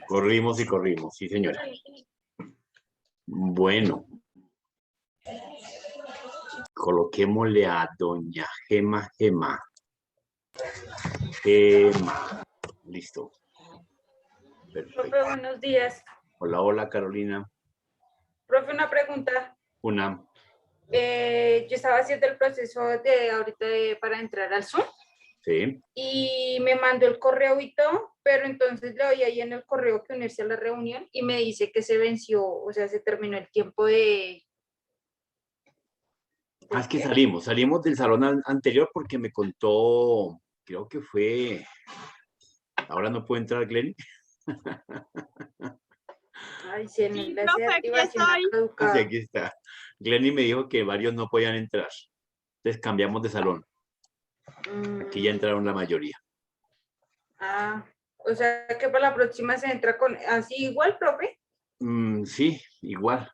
Corrimos y corrimos, sí, señora. Bueno. Coloquémosle a doña Gema. Listo. Perfecto. Profe, buenos días. Hola, Carolina. Profe, una pregunta. Yo estaba haciendo el proceso de ahorita para entrar al Zoom. Sí. Y me mandó el correo y todo, pero entonces le doy ahí en el correo que unirse a la reunión y me dice que se venció, o sea, se terminó el tiempo de... Es que salimos del salón anterior porque me contó, creo que fue, ahora no puede entrar Glenny. Ay, sí, en el enlace de activación ha caducado. Sí, aquí está. Glenny me dijo que varios no podían entrar. Entonces cambiamos de salón. Aquí ya entraron la mayoría. O sea que para la próxima se entra con así igual, profe. Sí, igual.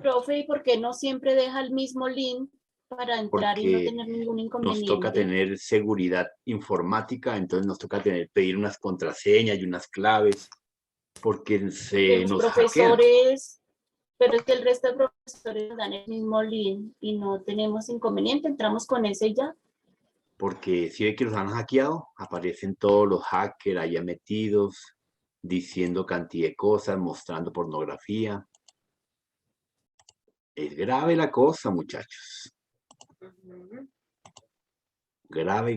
Profe, ¿y por qué no siempre deja el mismo link para entrar y no tener ningún inconveniente? Nos toca tener seguridad informática, entonces nos toca pedir unas contraseñas y unas claves, porque nos profesores, pero es que el resto de profesores dan el mismo link y no tenemos inconveniente, entramos con ese ya. Porque si ve que los han hackeado, aparecen todos los hackers allá metidos, diciendo cantidad de cosas, mostrando pornografía. Es grave la cosa, muchachos. Grave.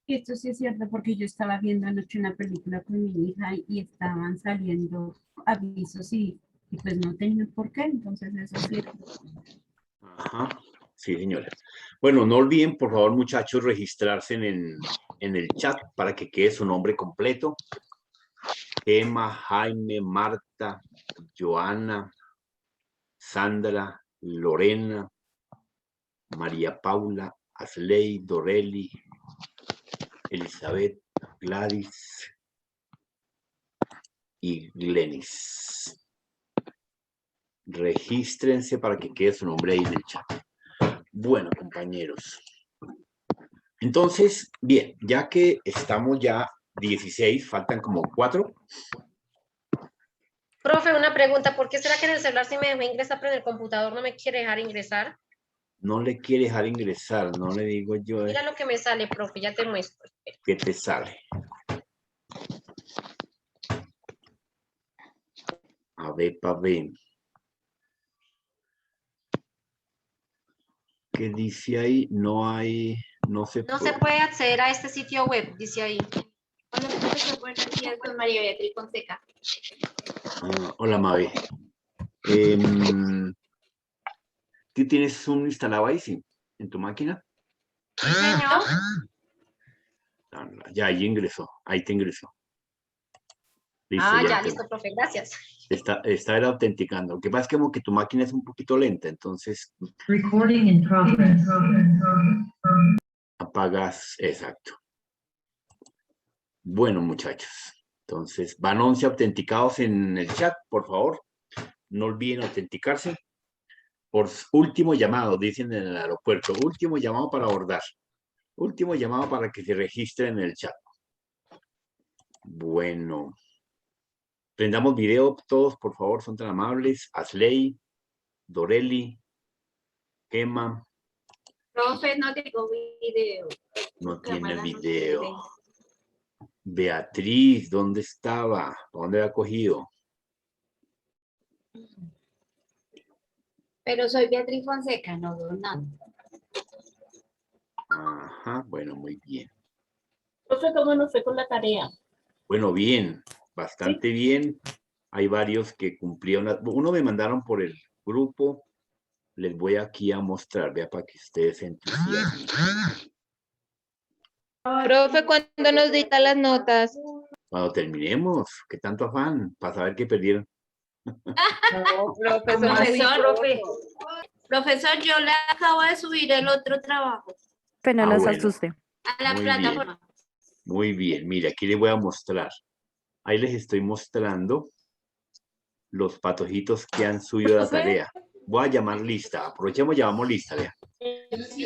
Esto sí es cierto porque yo estaba viendo anoche una película con mi hija y estaban saliendo avisos y pues no tenían por qué, entonces eso es cierto. Ajá, sí, señora. Bueno, no olviden, por favor, muchachos, registrarse en el chat para que quede su nombre completo. Emma, Jaime, Marta, Joana, Sandra, Lorena, María Paula, Asley, Doreli, Elizabeth, Gladys y Glenis. Regístrense para que quede su nombre ahí en el chat. Bueno, compañeros. Entonces, bien, ya que estamos ya 16, faltan como 4. Profe, una pregunta, ¿por qué será que en el celular sí me dejó ingresar, pero en el computador no me quiere dejar ingresar? No le quiere dejar ingresar, no le digo yo. Mira lo que me sale, profe, ya te muestro. ¿Qué te sale? A ver, para ver. ¿Qué dice ahí? No se puede acceder a este sitio web, dice ahí. Hola, profesor, buenos días, con María Beatriz Fonseca. Hola, Mabe. ¿Tú tienes Zoom instalado ahí, sí? ¿En tu máquina? Sí, señor. Ya, ahí ingresó. Ahí te ingresó. Listo, ya, listo, profe, gracias. Está era autenticando. Lo que pasa es que como que tu máquina es un poquito lenta, entonces... Recording in progress. Apagas, exacto. Bueno, muchachos. Entonces, van 11 autenticados en el chat, por favor. No olviden autenticarse. Por último llamado, dicen en el aeropuerto. Último llamado para abordar. Último llamado para que se registren en el chat. Bueno. Prendamos video todos, por favor, son tan amables. Asley, Doreli, Emma. Profe, no tengo video. No tiene video. Beatriz, ¿dónde estaba? ¿Dónde había cogido? Pero soy Beatriz Fonseca, no veo nada. Ajá, bueno, muy bien. Profe, ¿cómo nos fue con la tarea? Bueno, bien, bastante bien. Hay varios que cumplieron. Uno me mandaron por el grupo. Les voy aquí a mostrar, vea, para que ustedes se entusiasmen. Profe, ¿cuándo nos dicta las notas? Cuando terminemos, ¿qué tanto afán? Para saber qué perdieron. No, Profesor, yo le acabo de subir el otro trabajo. Pero no nos bueno, asuste. A la plataforma. Muy bien, mire, aquí les voy a mostrar. Ahí les estoy mostrando los patojitos que han subido la tarea. Voy a llamar lista. Aprovechemos, llamamos lista, vea.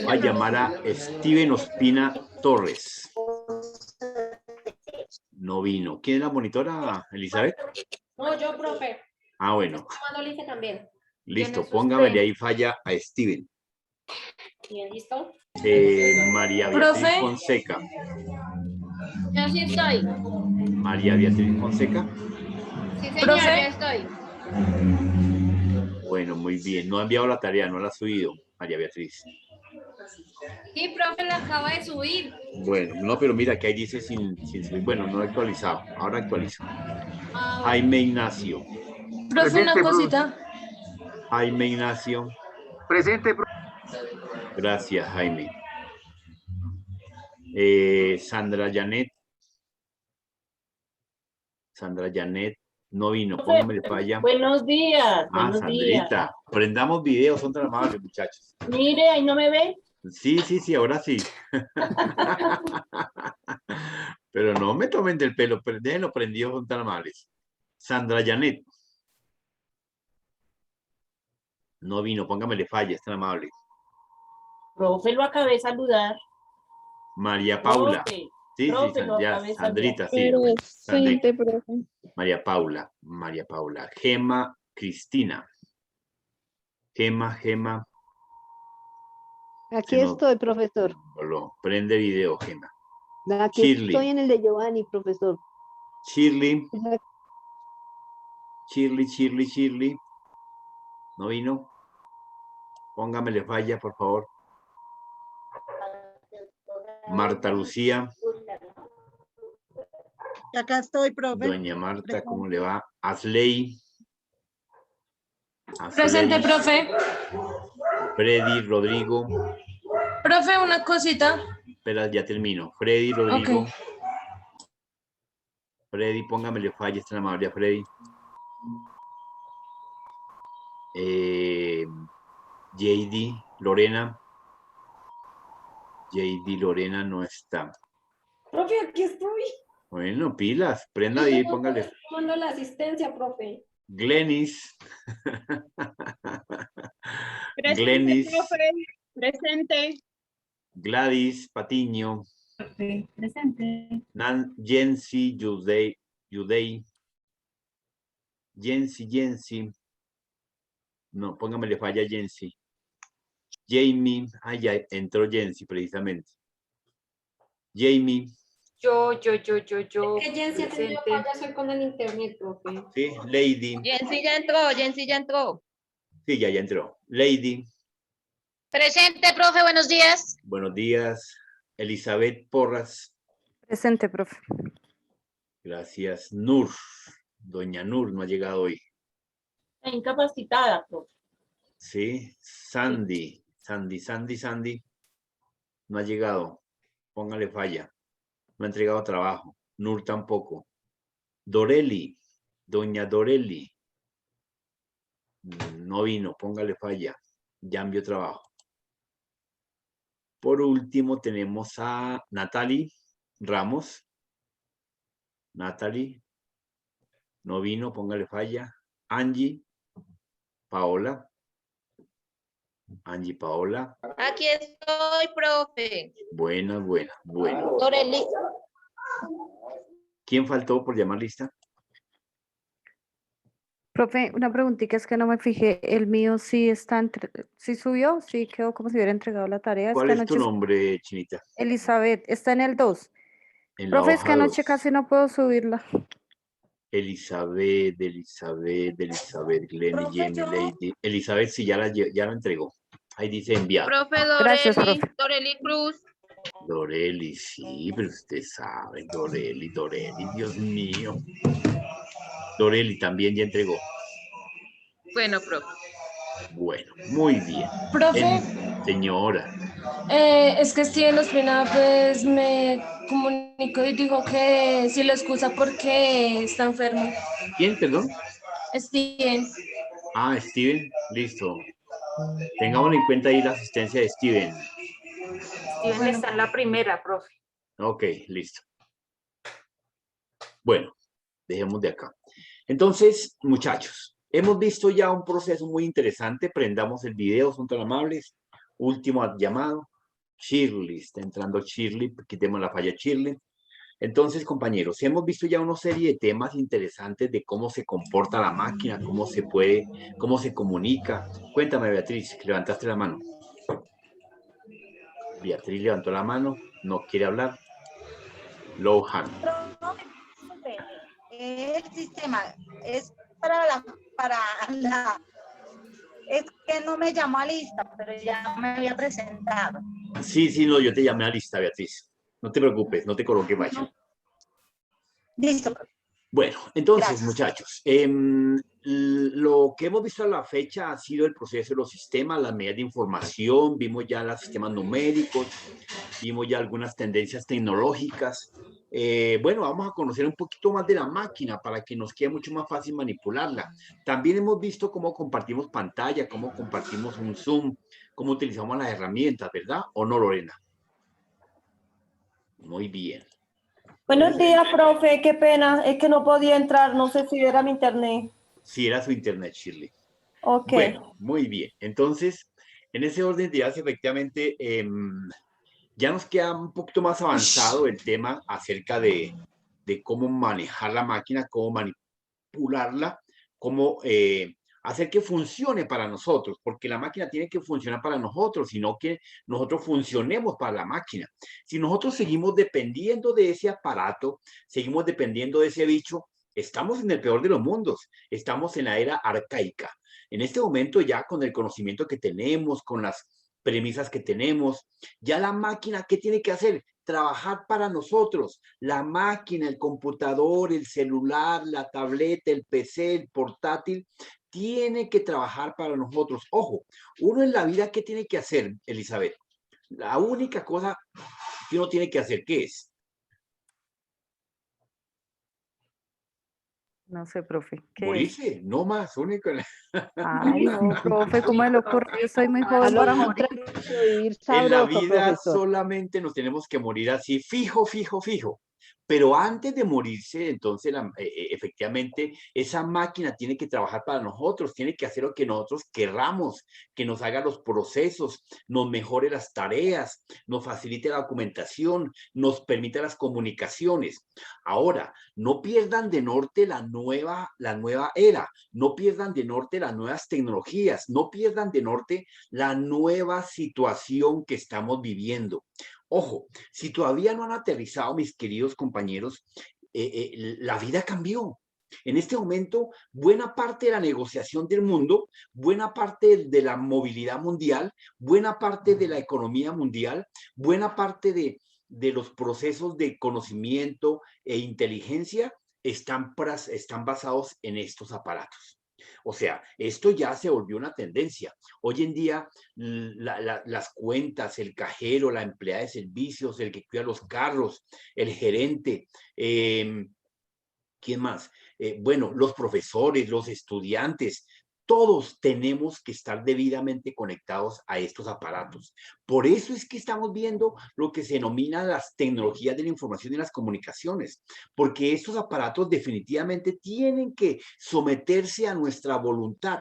Voy a llamar a Steven Ospina Torres. No vino. ¿Quién es la monitora, Elizabeth? No, yo, profe. Ah, bueno. Tomando lista también. Listo. es Póngame usted? de ahí falla a Steven. Bien, ¿listo? María Beatriz Profe. Fonseca. Yo sí estoy. María Beatriz Fonseca. Sí, señor, Profe. ya estoy. Bueno, muy bien. No ha enviado la tarea, no la ha subido, María Beatriz. Sí, profe, la acaba de subir. Bueno, no, pero mira que ahí dice sin subir. Bueno, no he actualizado. Ahora actualizo. Ah, bueno. Jaime Ignacio. Profe, una cosita. Jaime Ignacio. Presente, Gracias, Jaime. Sandra Janet. Sandra Janet no vino. Póngame de falla. Buenos días, Ah, buenos días. Sandrita. Prendamos videos, son tan amables, muchachos. Mire, ahí no me ve. Sí, ahora sí. Pero no me tomen del pelo, pero déjenlo prendido, son tan amables. Sandra Janet. No vino, póngamele falla, es tan amable. Profe, lo acabé de saludar. María Paula. Profe, Sí, profe, lo ya, acabé de Sandrita, sí. Pero Sandrita. presente, profe. María Paula. Gema Cristina. Gema. Aquí Se nos estoy, profesor. voló. Prende video, Gema. Aquí Shirley. estoy en el de Giovanni, profesor. Shirley. ¿No vino? Póngamele falla, por favor. Marta Lucía. Acá estoy, profe. Doña Marta, ¿cómo le va? Asley. Presente, profe. Freddy, Rodrigo. Profe, una cosita. Espera, ya termino. Freddy, Rodrigo. Ok. Freddy, póngamele falla, está amable, Freddy. JD, Lorena. JD, Lorena no está. Profe, aquí estoy. Bueno, pilas, prenda ahí, póngale. Mando la asistencia, profe. Glenis. Presente, Glenis. profe. Presente. Gladys Patiño. Profe, presente. Jensi, Yudey. Jensi. No, póngamele falla a Jensi. Jamie. Ah, ya entró Jensi precisamente. Jamie. Yo. Es que Jensi ha tenido presente. fallas hoy con el internet, profe. Sí, Lady. Jensi ya entró. Sí, ya entró. Lady. Presente, profe, buenos días. Buenos días. Elizabeth Porras. Presente, profe. Gracias. Nur. Doña Nur no ha llegado hoy. Está incapacitada, profe. Sí. Sandy. No ha llegado. Póngale falla. No ha entregado trabajo. Nur tampoco. Doreli. Doña Doreli. No vino. Póngale falla. Ya envió trabajo. Por último tenemos a Natalie Ramos. Natalie. No vino. Póngale falla. Angie Paola. Aquí estoy, profe. Buena. Doreli. ¿Quién faltó por llamar lista? Profe, una preguntita, es que no me fijé. El mío sí está, sí subió, sí quedó como si hubiera entregado la tarea. ¿Cuál que es tu anoche nombre, Chinita? Elizabeth, está en el 2. En la Profe, es que hoja anoche 2. casi no puedo subirla. Elizabeth, Glenny, Jamie, Lady. Elizabeth sí ya la entregó. Ahí dice enviado. Profe Gracias, Doreli. profe. Doreli Cruz. Doreli, sí, pero usted sabe, Doreli, Dios mío. Doreli también ya entregó. Bueno, profe. Bueno, muy bien. Profe, Señora, es que Steven Ospina pues me comunicó y dijo que si lo excusa porque está enfermo. ¿quién, perdón? Steven. Ah, Steven, listo. Tengamos en cuenta ahí la asistencia de Steven. Steven Bueno. está en la primera, profe. Ok, listo. Bueno, dejemos de acá. Entonces, muchachos, hemos visto ya un proceso muy interesante. Prendamos el video, son tan amables. Último llamado. Shirley, está entrando Shirley. Quitemos la falla Shirley. Entonces, compañeros, hemos visto ya una serie de temas interesantes de cómo se comporta la máquina, cómo se comunica. Cuéntame, Beatriz, que levantaste la mano. Beatriz levantó la mano, no quiere hablar. Low hand. El sistema es es que no me llamó a lista, pero ya me había presentado. Sí, no, yo te llamé a lista, Beatriz. No te preocupes, no te coloque vaya. Listo. Bueno, entonces, Gracias. muchachos, lo que hemos visto a la fecha ha sido el proceso de los sistemas, las medidas de información, vimos ya los sistemas numéricos, vimos ya algunas tendencias tecnológicas. Bueno, vamos a conocer un poquito más de la máquina para que nos quede mucho más fácil manipularla. También hemos visto cómo compartimos pantalla, cómo compartimos un Zoom, cómo utilizamos las herramientas, ¿verdad? ¿O no, Lorena? Muy bien. Buenos días, profe. Qué pena, es que no podía entrar. No sé si era mi internet. Sí, era su internet, Shirley. Ok. Bueno, muy bien. Entonces, en ese orden de ideas, efectivamente, ya nos queda un poquito más avanzado el tema acerca de cómo manejar la máquina, cómo manipularla, cómo hacer que funcione para nosotros, porque la máquina tiene que funcionar para nosotros, sino que nosotros funcionemos para la máquina. Si nosotros seguimos dependiendo de ese aparato, seguimos dependiendo de ese bicho, estamos en el peor de los mundos, estamos en la era arcaica. En este momento ya con el conocimiento que tenemos, con las premisas que tenemos, ya la máquina, ¿qué tiene que hacer? Trabajar para nosotros. La máquina, el computador, el celular, la tableta, el PC, el portátil, tiene que trabajar para nosotros. Ojo, uno en la vida, ¿qué tiene que hacer, Elizabeth? La única cosa que uno tiene que hacer, ¿qué es? No sé, profe. ¿Qué es? Morirse, no más, único. Ay, no, profe, ¿cómo me lo ocurrió? Yo soy muy joven para morir. Vivir En la sabroso, vida profesor. solamente nos tenemos que morir así, fijo, fijo, fijo. Pero antes de morirse, entonces, efectivamente, esa máquina tiene que trabajar para nosotros, tiene que hacer lo que nosotros querramos, que nos haga los procesos, nos mejore las tareas, nos facilite la documentación, nos permita las comunicaciones. Ahora, no pierdan de norte la nueva era, no pierdan de norte las nuevas tecnologías, no pierdan de norte la nueva situación que estamos viviendo. Ojo, si todavía no han aterrizado, mis queridos compañeros, la vida cambió. En este momento, buena parte de la negociación del mundo, buena parte de la movilidad mundial, buena parte de la economía mundial, buena parte de los procesos de conocimiento e inteligencia están basados en estos aparatos. O sea, esto ya se volvió una tendencia. Hoy en día, las cuentas, el cajero, la empleada de servicios, el que cuida los carros, el gerente, ¿quién más? Bueno, los profesores, los estudiantes, todos tenemos que estar debidamente conectados a estos aparatos. Por eso es que estamos viendo lo que se denomina las tecnologías de la información y las comunicaciones, porque estos aparatos definitivamente tienen que someterse a nuestra voluntad.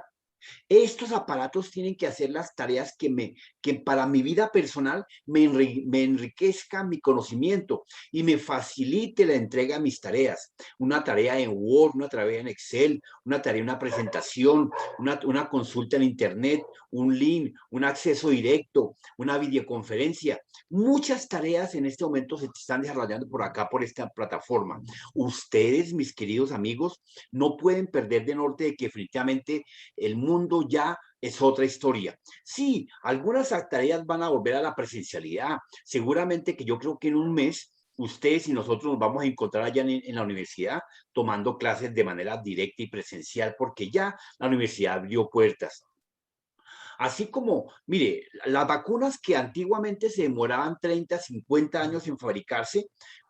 Estos aparatos tienen que hacer las tareas que para mi vida personal me enriquezcan mi conocimiento y me facilite la entrega de mis tareas. Una tarea en Word, una tarea en Excel, una tarea, una presentación, una consulta en Internet, un link, un acceso directo, una videoconferencia. Muchas tareas en este momento se están desarrollando por acá, por esta plataforma. Ustedes, mis queridos amigos, no pueden perder de norte de que definitivamente el mundo ya es otra historia. Sí, algunas tareas van a volver a la presencialidad. Seguramente que yo creo que en un mes ustedes y nosotros nos vamos a encontrar allá en la universidad tomando clases de manera directa y presencial porque ya la universidad abrió puertas. Así como, mire, las vacunas que antiguamente se demoraban 30, 50 años en fabricarse,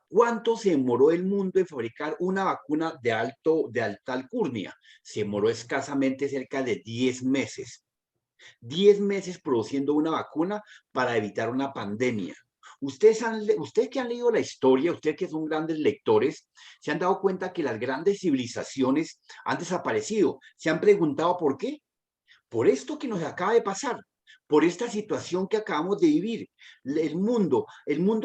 ¿cuánto se demoró el mundo en fabricar una vacuna de alta alcurnia? Se demoró escasamente cerca de 10 meses. 10 meses produciendo una vacuna para evitar una pandemia. Ustedes que han leído la historia, ustedes que son grandes lectores, se han dado cuenta que las grandes civilizaciones han desaparecido. ¿Se han preguntado por qué? Por esto que nos acaba de pasar, por esta situación que acabamos de vivir. El mundo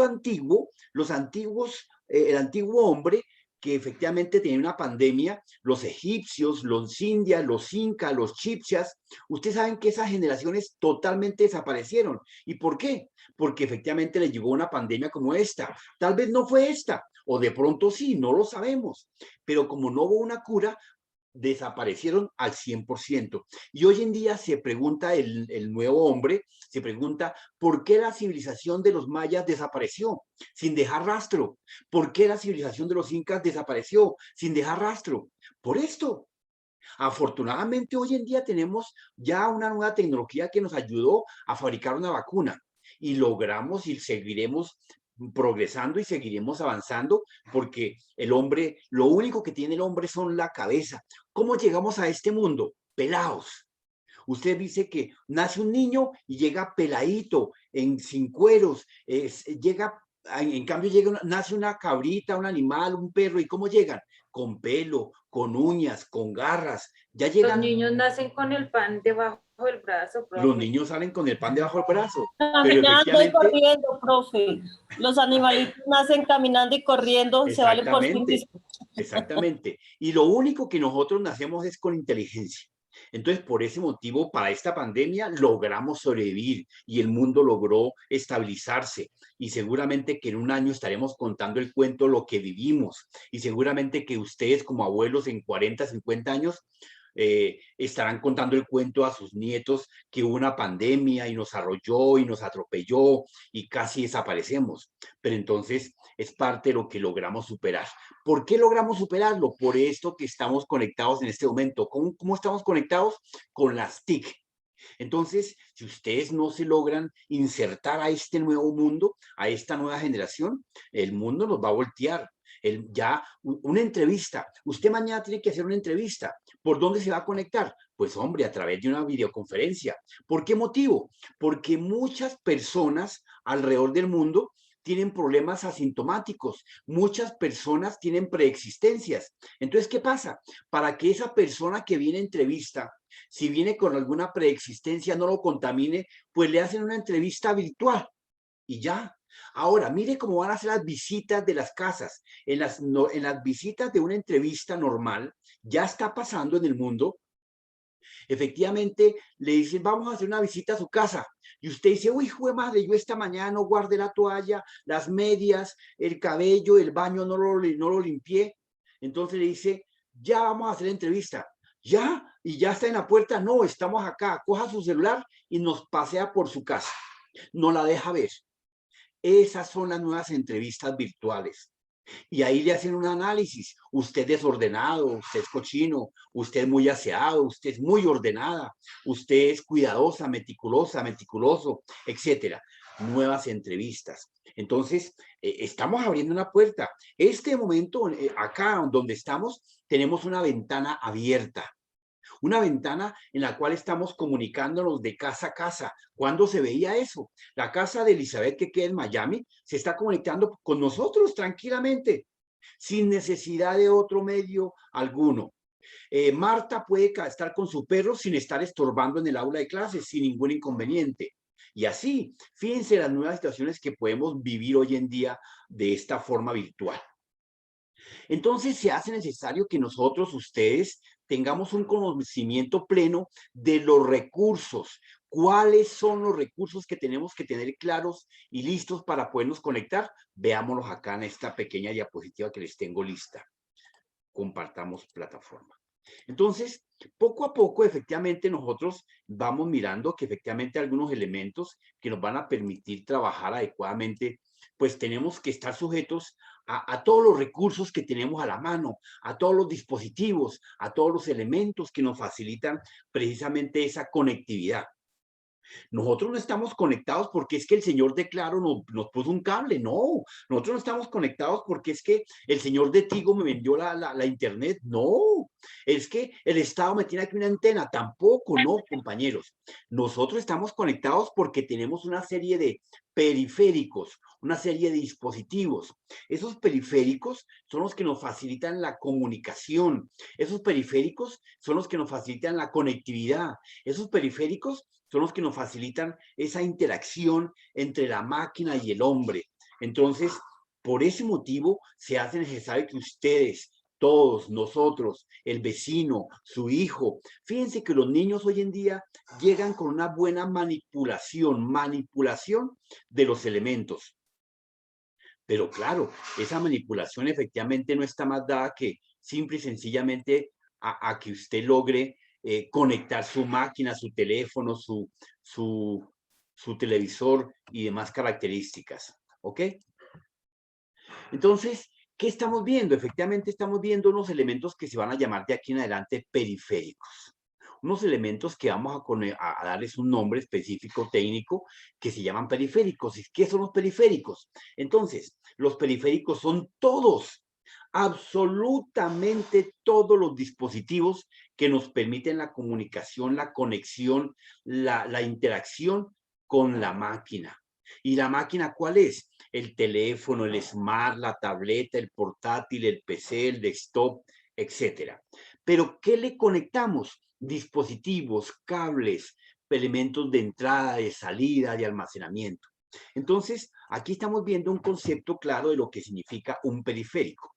antiguo, los antiguos el antiguo hombre que efectivamente tenía una pandemia, los egipcios, los indias, los incas, los chipchas, ustedes saben que esas generaciones totalmente desaparecieron. ¿Y por qué? Porque efectivamente les llegó una pandemia como esta. Tal vez no fue esta, o de pronto sí, no lo sabemos. Pero como no hubo una cura, desaparecieron al 100%. Y hoy en día se pregunta el nuevo hombre, se pregunta, ¿por qué la civilización de los mayas desapareció sin dejar rastro? ¿Por qué la civilización de los incas desapareció sin dejar rastro? Por esto. Afortunadamente hoy en día tenemos ya una nueva tecnología que nos ayudó a fabricar una vacuna y logramos y seguiremos progresando y seguiremos avanzando porque el hombre, lo único que tiene el hombre son la cabeza. ¿Cómo llegamos a este mundo? Pelados. Usted dice que nace un niño y llega peladito, sin cueros, llega, en cambio nace una cabrita, un animal, un perro, ¿y cómo llegan? Con pelo, con uñas, con garras. Ya llegan. Los niños nacen con el pan debajo del brazo, profe. Los niños salen con el pan debajo del brazo. Caminando y corriendo, profe. Los animalitos nacen caminando y corriendo, se valen por sí mismos. Exactamente. Y lo único que nosotros nacemos es con inteligencia. Entonces, por ese motivo, para esta pandemia logramos sobrevivir y el mundo logró estabilizarse. Y seguramente que en un año estaremos contando el cuento, lo que vivimos. Y seguramente que ustedes como abuelos en 40, 50 años estarán contando el cuento a sus nietos que hubo una pandemia y nos arrolló y nos atropelló y casi desaparecemos. Pero entonces es parte de lo que logramos superar. ¿Por qué logramos superarlo? Por esto que estamos conectados en este momento. ¿Cómo estamos conectados? Con las TIC. Entonces, si ustedes no se logran insertar a este nuevo mundo, a esta nueva generación, el mundo nos va a voltear. Una entrevista. Usted mañana tiene que hacer una entrevista. ¿Por dónde se va a conectar? Pues hombre, a través de una videoconferencia. ¿Por qué motivo? Porque muchas personas alrededor del mundo tienen problemas asintomáticos. Muchas personas tienen preexistencias. Entonces, ¿qué pasa? Para que esa persona que viene a entrevista, si viene con alguna preexistencia, no lo contamine, pues le hacen una entrevista virtual y ya. Ahora, mire cómo van a ser las visitas de las casas. En las visitas de una entrevista normal, ya está pasando en el mundo. Efectivamente, le dicen, vamos a hacer una visita a su casa. Y usted dice, uy, jue madre, yo esta mañana no guardé la toalla, las medias, el cabello, el baño no lo limpié. Entonces le dice, ya vamos a hacer la entrevista. ¿Ya? ¿Y ya está en la puerta? No, estamos acá. Coja su celular y nos pasea por su casa. No la deja ver. Esas son las nuevas entrevistas virtuales. Y ahí le hacen un análisis. Usted es desordenado, usted es cochino, usted es muy aseado, usted es muy ordenada, usted es cuidadosa, meticuloso, etcétera. Nuevas entrevistas. Entonces, estamos abriendo una puerta. Este momento, acá donde estamos, tenemos una ventana abierta. Una ventana en la cual estamos comunicándonos de casa a casa. ¿Cuándo se veía eso? La casa de Elizabeth, que queda en Miami, se está conectando con nosotros tranquilamente, sin necesidad de otro medio alguno. Marta puede estar con su perro sin estar estorbando en el aula de clases, sin ningún inconveniente. Y así, fíjense las nuevas situaciones que podemos vivir hoy en día de esta forma virtual. Entonces se hace necesario que nosotros, ustedes, tengamos un conocimiento pleno de los recursos. ¿Cuáles son los recursos que tenemos que tener claros y listos para podernos conectar? Veámoslos acá en esta pequeña diapositiva que les tengo lista. Compartamos plataforma. Entonces, poco a poco, efectivamente, nosotros vamos mirando que efectivamente algunos elementos que nos van a permitir trabajar adecuadamente, pues tenemos que estar sujetos a todos los recursos que tenemos a la mano, a todos los dispositivos, a todos los elementos que nos facilitan precisamente esa conectividad. Nosotros no estamos conectados porque es que el señor de Claro nos puso un cable, no. Nosotros no estamos conectados porque es que el señor de Tigo me vendió la internet, no. Es que el Estado me tiene aquí una antena, tampoco, no, compañeros. Nosotros estamos conectados porque tenemos una serie de periféricos, una serie de dispositivos. Esos periféricos son los que nos facilitan la comunicación. Esos periféricos son los que nos facilitan la conectividad. Esos periféricos son los que nos facilitan esa interacción entre la máquina y el hombre. Entonces, Por ese motivo se hace necesario que ustedes, todos nosotros, el vecino, su hijo, fíjense que los niños hoy en día llegan con una buena manipulación de los elementos. Pero claro, esa manipulación efectivamente no está más dada que simple y sencillamente a que usted logre conectar su máquina, su teléfono, su televisor y demás características. ¿Ok? Entonces, ¿qué estamos viendo? Efectivamente estamos viendo unos elementos que se van a llamar de aquí en adelante periféricos. Unos elementos que vamos a darles un nombre específico técnico que se llaman periféricos. ¿Y qué son los periféricos? Entonces, los periféricos son todos, absolutamente todos los dispositivos que nos permiten la comunicación, la conexión, la interacción con la máquina. ¿Y la máquina cuál es? El teléfono, el smart, la tableta, el portátil, el PC, el desktop, etcétera. Pero ¿qué le conectamos? Dispositivos, cables, elementos de entrada, de salida, de almacenamiento. Entonces, aquí estamos viendo un concepto claro de lo que significa un periférico,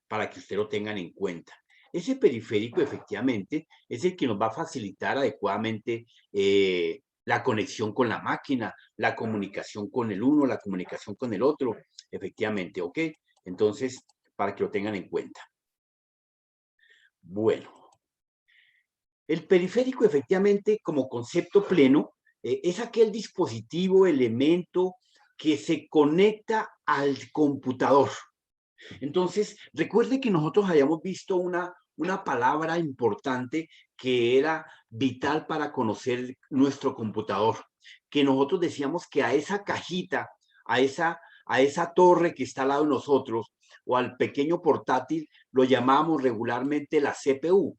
para que ustedes lo tengan en cuenta. Ese periférico, efectivamente, es el que nos va a facilitar adecuadamente la conexión con la máquina, la comunicación con el uno, la comunicación con el otro, efectivamente, ¿ok? Entonces, para que lo tengan en cuenta. Bueno, el periférico, efectivamente, como concepto pleno, es aquel dispositivo, elemento que se conecta al computador. Entonces, recuerde que nosotros habíamos visto una palabra importante que era vital para conocer nuestro computador, que nosotros decíamos que a esa cajita, a esa torre que está al lado de nosotros, o al pequeño portátil, lo llamábamos regularmente la CPU.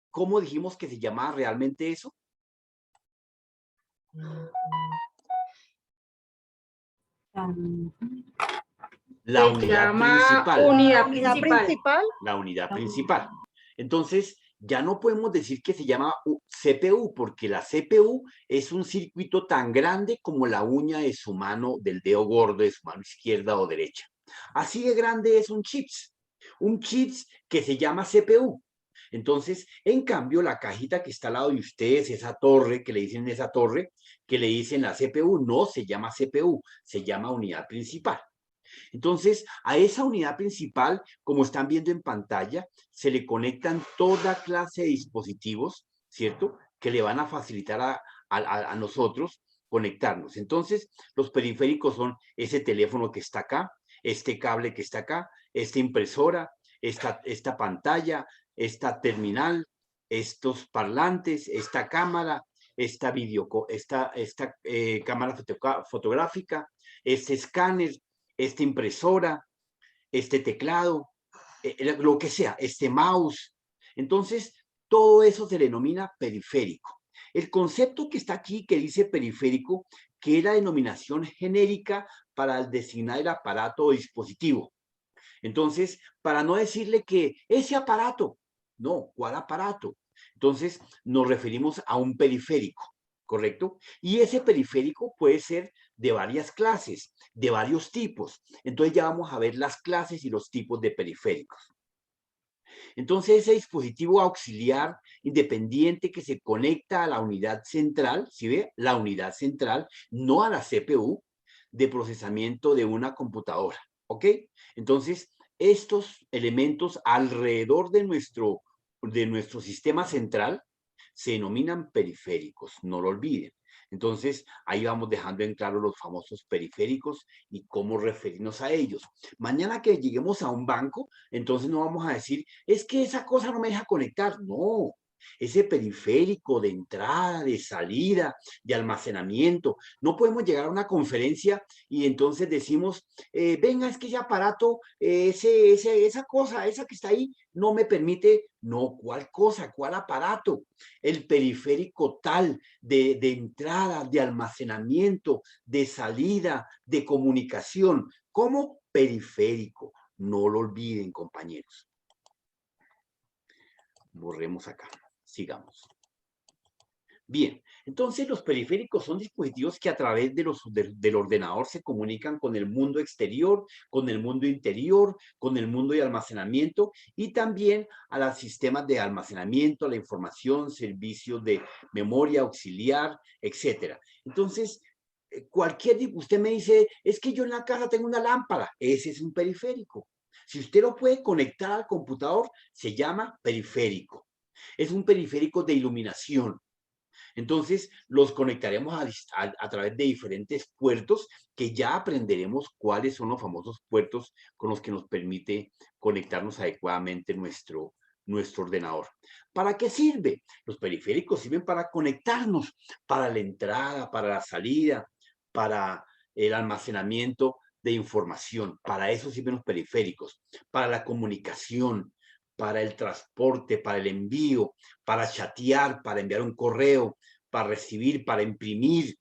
¿Cómo dijimos que se llamaba realmente eso? La unidad principal. Unidad principal. La unidad principal. Entonces, ya no podemos decir que se llama CPU, porque la CPU es un circuito tan grande como la uña de su mano, del dedo gordo de su mano izquierda o derecha. Así de grande es un chips que se llama CPU. Entonces, en cambio, la cajita que está al lado de ustedes, esa torre, que le dicen la CPU, no se llama CPU, se llama unidad principal. Entonces, a esa unidad principal, como están viendo en pantalla, se le conectan toda clase de dispositivos, ¿cierto? Que le van a facilitar a nosotros conectarnos. Entonces, los periféricos son ese teléfono que está acá, este cable que está acá, esta impresora, esta pantalla, esta terminal, estos parlantes, esta cámara, esta cámara fotográfica, este escáner, esta impresora, este teclado, lo que sea, este mouse. Entonces, todo eso se le denomina periférico. El concepto que está aquí, que dice periférico, que es la denominación genérica para designar el aparato o dispositivo. Entonces, para no decirle que ese aparato, no, ¿cuál aparato? Entonces, nos referimos a un periférico, ¿correcto? Y ese periférico puede ser de varias clases, de varios tipos. Entonces ya vamos a ver las clases y los tipos de periféricos. Entonces ese dispositivo auxiliar independiente que se conecta a la unidad central, ¿sí ve? La unidad central, no a la CPU de procesamiento de una computadora, ¿ok? Entonces estos elementos alrededor de nuestro sistema central se denominan periféricos, no lo olviden. Entonces, ahí vamos dejando en claro los famosos periféricos y cómo referirnos a ellos. Mañana que lleguemos a un banco, entonces no vamos a decir, es que esa cosa no me deja conectar. No, ese periférico de entrada, de salida, de almacenamiento. No podemos llegar a una conferencia y entonces decimos, venga, es que ese aparato, esa cosa, esa que está ahí, no me permite. No, ¿cuál cosa? ¿Cuál aparato? El periférico tal de entrada, de almacenamiento, de salida, de comunicación. ¿Cómo? Periférico. No lo olviden, compañeros. Borremos acá. Sigamos. Bien, entonces los periféricos son dispositivos que a través del ordenador se comunican con el mundo exterior, con el mundo interior, con el mundo de almacenamiento y también a los sistemas de almacenamiento, a la información, servicios de memoria auxiliar, etcétera. Entonces, usted me dice, es que yo en la casa tengo una lámpara, ese es un periférico. Si usted lo puede conectar al computador, se llama periférico. Es un periférico de iluminación. Entonces, los conectaremos a través de diferentes puertos que ya aprenderemos cuáles son los famosos puertos con los que nos permite conectarnos adecuadamente nuestro ordenador. ¿Para qué sirve? Los periféricos sirven para conectarnos, para la entrada, para la salida, para el almacenamiento de información. Para eso sirven los periféricos, para la comunicación, para el transporte, para el envío, para chatear, para enviar un correo, para recibir, para imprimir,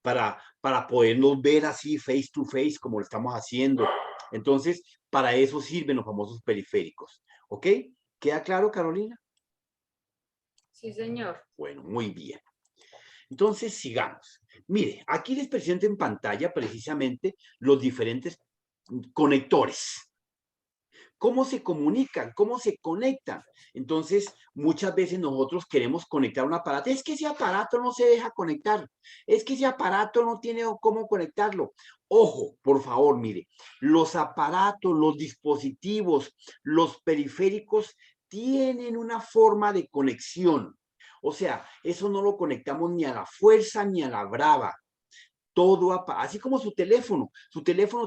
para podernos ver así face to face como lo estamos haciendo. Entonces, para eso sirven los famosos periféricos. ¿Ok? ¿Queda claro, Carolina? Sí, señor. Bueno, muy bien. Entonces, sigamos. Mire, aquí les presento en pantalla precisamente los diferentes conectores. ¿Cómo se comunican? ¿Cómo se conectan? Entonces, muchas veces nosotros queremos conectar un aparato. Es que ese aparato no se deja conectar. Es que ese aparato no tiene cómo conectarlo. Ojo, por favor, mire, los aparatos, los dispositivos, los periféricos tienen una forma de conexión. O sea, eso no lo conectamos ni a la fuerza ni a la brava. Todo, así como su teléfono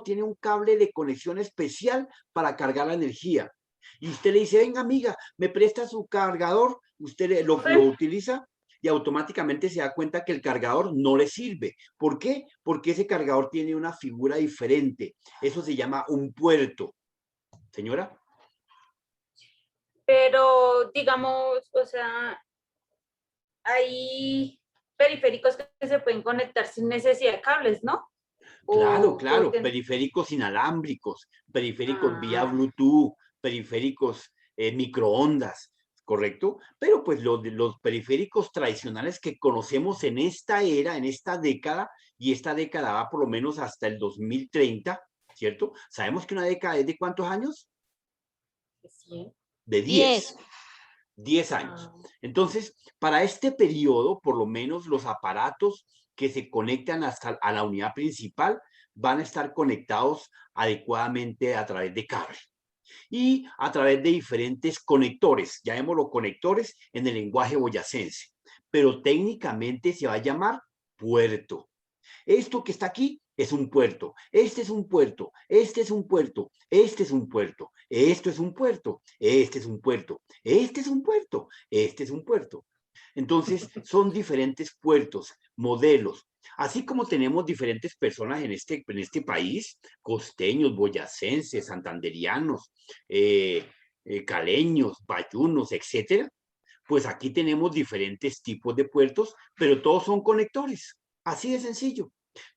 tiene un cable de conexión especial para cargar la energía. Y usted le dice, venga amiga, me presta su cargador, usted lo utiliza y automáticamente se da cuenta que el cargador no le sirve. ¿Por qué? Porque ese cargador tiene una figura diferente. Eso se llama un puerto. Señora. Pero, digamos, o sea, hay periféricos que se pueden conectar sin necesidad de cables, ¿no? Claro, claro, periféricos inalámbricos, periféricos vía Bluetooth, periféricos microondas, ¿correcto? Pero pues los periféricos tradicionales que conocemos en esta era, en esta década, y esta década va por lo menos hasta el 2030, ¿cierto? ¿Sabemos que una década es de cuántos años? De 10. 10 años. Entonces, para este periodo, por lo menos los aparatos que se conectan hasta a la unidad principal van a estar conectados adecuadamente a través de cable y a través de diferentes conectores, llamémoslo conectores en el lenguaje boyacense, pero técnicamente se va a llamar puerto. Esto que está aquí es un puerto, este es un puerto, este es un puerto, este es un puerto, esto es un puerto, este es un puerto, este es un puerto, este es un puerto. Entonces, son diferentes puertos, modelos. Así como tenemos diferentes personas en este país, costeños, boyacenses, santanderianos, caleños, bayunos, etcétera, pues aquí tenemos diferentes tipos de puertos, pero todos son conectores. Así de sencillo.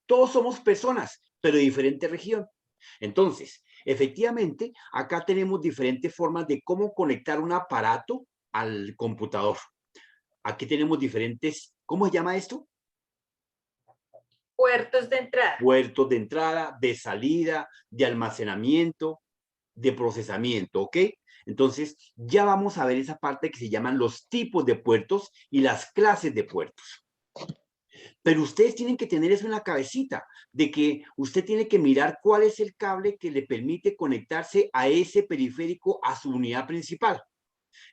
Todos somos personas, pero de diferente región. Entonces, efectivamente, acá tenemos diferentes formas de cómo conectar un aparato al computador. Aquí tenemos diferentes, ¿cómo se llama esto? Puertos de entrada. Puertos de entrada, de salida, de almacenamiento, de procesamiento, ¿ok? Entonces, ya vamos a ver esa parte que se llaman los tipos de puertos y las clases de puertos. Pero ustedes tienen que tener eso en la cabecita, de que usted tiene que mirar cuál es el cable que le permite conectarse a ese periférico, a su unidad principal.